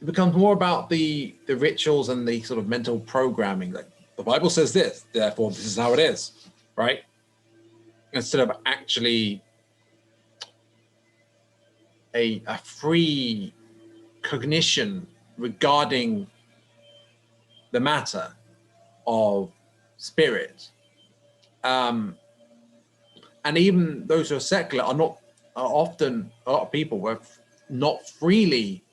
becomes more about the rituals and the sort of mental programming. Like, the Bible says this, therefore this is how it is, right? Instead of actually a free cognition regarding the matter of spirit. And even those who are secular are often, a lot of people were not freely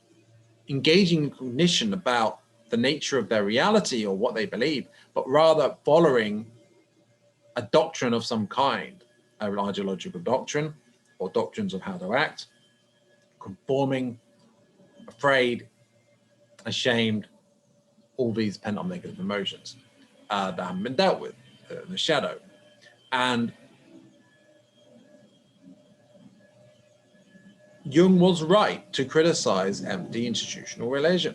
engaging in cognition about the nature of their reality or what they believe, but rather following a doctrine of some kind, an ideological doctrine or doctrines of how to act, conforming, afraid, ashamed, all these pent-up negative emotions that haven't been dealt with in the shadow. And Jung was right to criticize empty institutional religion.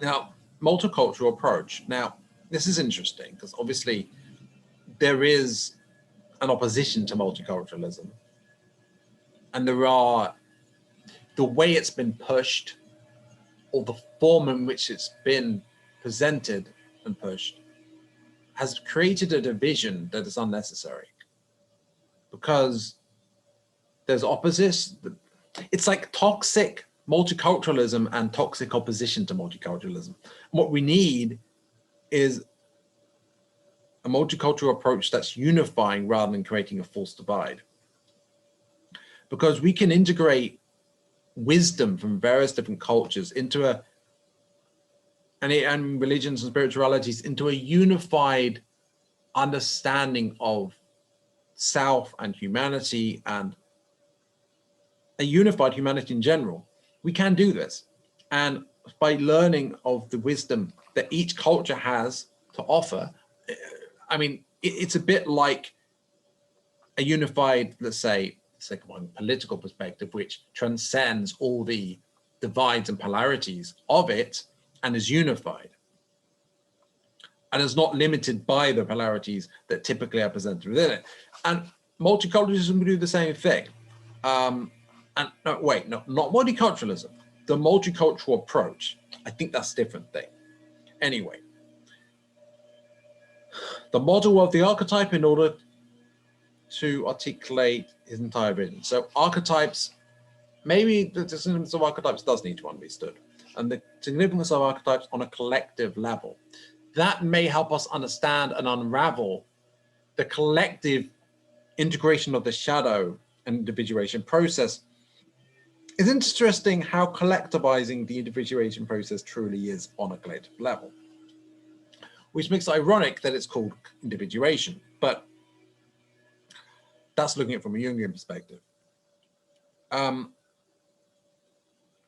Now, multicultural approach. Now, this is interesting because obviously there is an opposition to multiculturalism. And there are, the way it's been pushed or the form in which it's been presented and pushed has created a division that is unnecessary because there's opposites. It's like toxic multiculturalism and toxic opposition to multiculturalism. What we need is a multicultural approach that's unifying rather than creating a false divide. Because we can integrate wisdom from various different cultures into and religions and spiritualities into a unified understanding of self and humanity, and a unified humanity in general. We can do this. And by learning of the wisdom that each culture has to offer, I mean, it's a bit like a unified, let's say one political perspective, which transcends all the divides and polarities of it and is unified and is not limited by the polarities that typically are presented within it. And multiculturalism will do the same thing. Not multiculturalism, the multicultural approach. I think that's a different thing. Anyway, the model of the archetype in order to articulate his entire vision. So archetypes, maybe the significance of archetypes does need to be understood, and the significance of archetypes on a collective level. That may help us understand and unravel the collective integration of the shadow and individuation process. It's interesting how collectivizing the individuation process truly is on a collective level, which makes it ironic that it's called individuation, but that's looking at it from a Jungian perspective.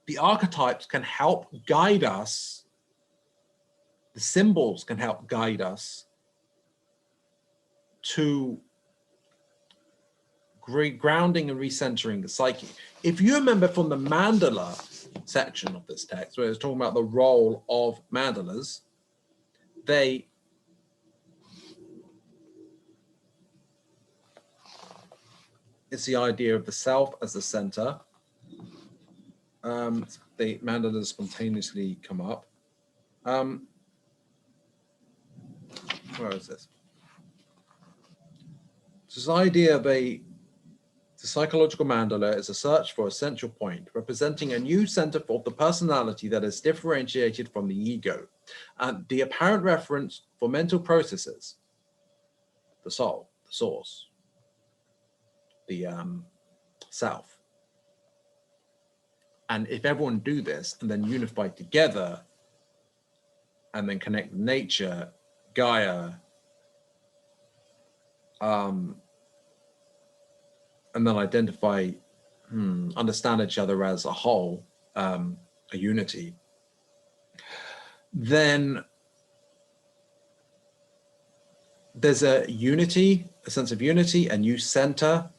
The archetypes can help guide us. The symbols can help guide us to grounding and recentering the psyche. If you remember from the Mandala section of this text, where it's talking about the role of mandalas, it's the idea of the self as the center. The mandalas spontaneously come up. Where is this? This idea of the psychological mandala is a search for a central point, representing a new center of the personality that is differentiated from the ego, and the apparent reference for mental processes, the soul, the source, the self. And if everyone do this and then unify together and then connect with nature, Gaia, and then identify, understand each other as a whole, a unity, then there's a unity, a sense of unity, a new center,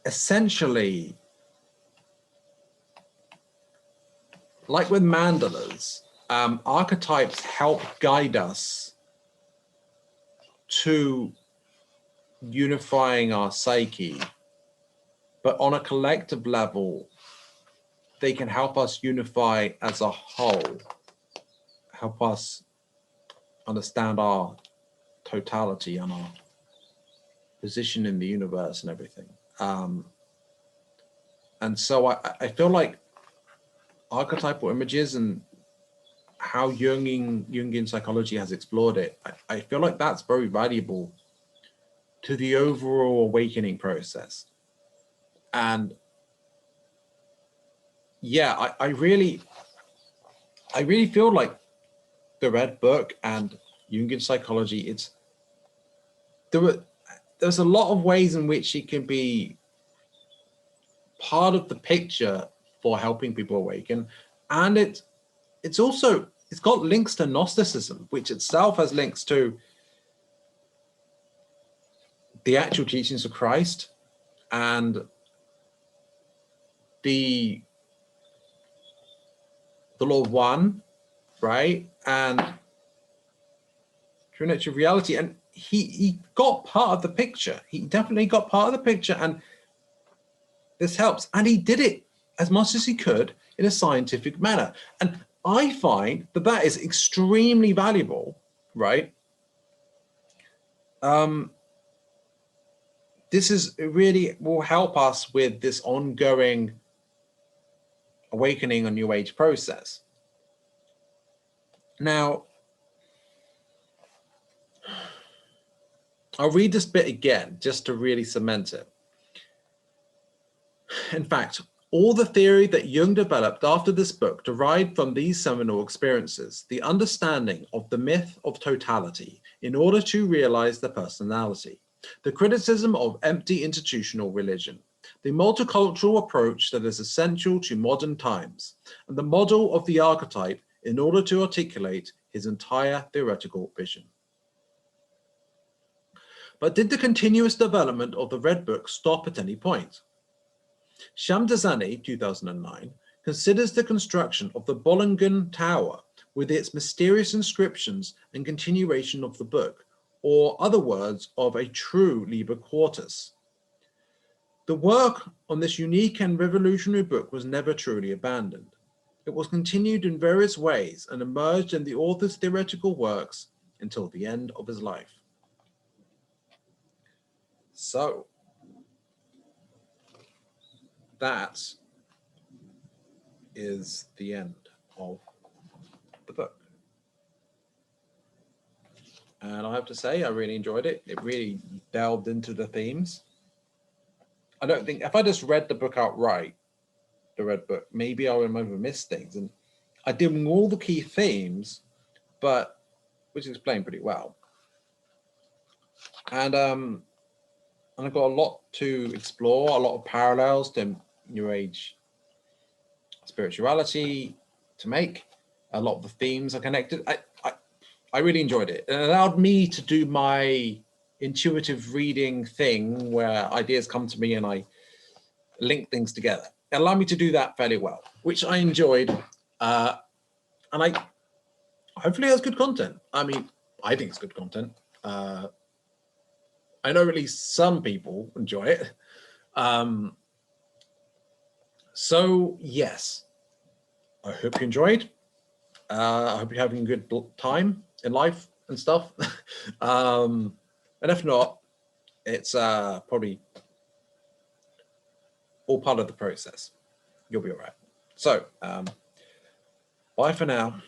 essentially, like with mandalas, archetypes help guide us to unifying our psyche, but on a collective level, they can help us unify as a whole, help us understand our totality and our position in the universe and everything. And so I feel like archetypal images and how Jungian psychology has explored it, I feel like that's very valuable to the overall awakening process. And yeah, I really feel like the Red Book and Jungian psychology, there's a lot of ways in which it can be part of the picture for helping people awaken, and it's got links to Gnosticism, which itself has links to the actual teachings of Christ and the law of one, right? And true nature of reality. And he got part of the picture. He definitely got part of the picture, and this helps. And he did it as much as he could in a scientific manner. And I find that is extremely valuable, right? It really will help us with this ongoing awakening or New Age process. Now, I'll read this bit again just to really cement it. In fact, all the theory that Jung developed after this book derived from these seminal experiences, the understanding of the myth of totality in order to realize the personality, the criticism of empty institutional religion, the multicultural approach that is essential to modern times, and the model of the archetype in order to articulate his entire theoretical vision. But did the continuous development of the Red Book stop at any point? Shamdasani, 2009, considers the construction of the Bollingen Tower with its mysterious inscriptions and continuation of the book, or other words, of a true Liber Quartus. The work on this unique and revolutionary book was never truly abandoned. It was continued in various ways and emerged in the author's theoretical works until the end of his life. So, that is the end of the book. And I have to say, I really enjoyed it. It really delved into the themes. I don't think, if I just read the book outright, the Red Book, maybe I would have missed things. And I did all the key themes, but which is explained pretty well. And I've got a lot to explore, a lot of parallels to New Age spirituality to make. A lot of the themes are connected. I really enjoyed it. It allowed me to do my intuitive reading thing where ideas come to me and I link things together. It allowed me to do that fairly well, which I enjoyed. And I hopefully has good content. I mean, I think it's good content. I know at least some people enjoy it. So yes, I hope you enjoyed. I hope you're having a good time in life and stuff. And if not, it's probably all part of the process. You'll be all right. So bye for now.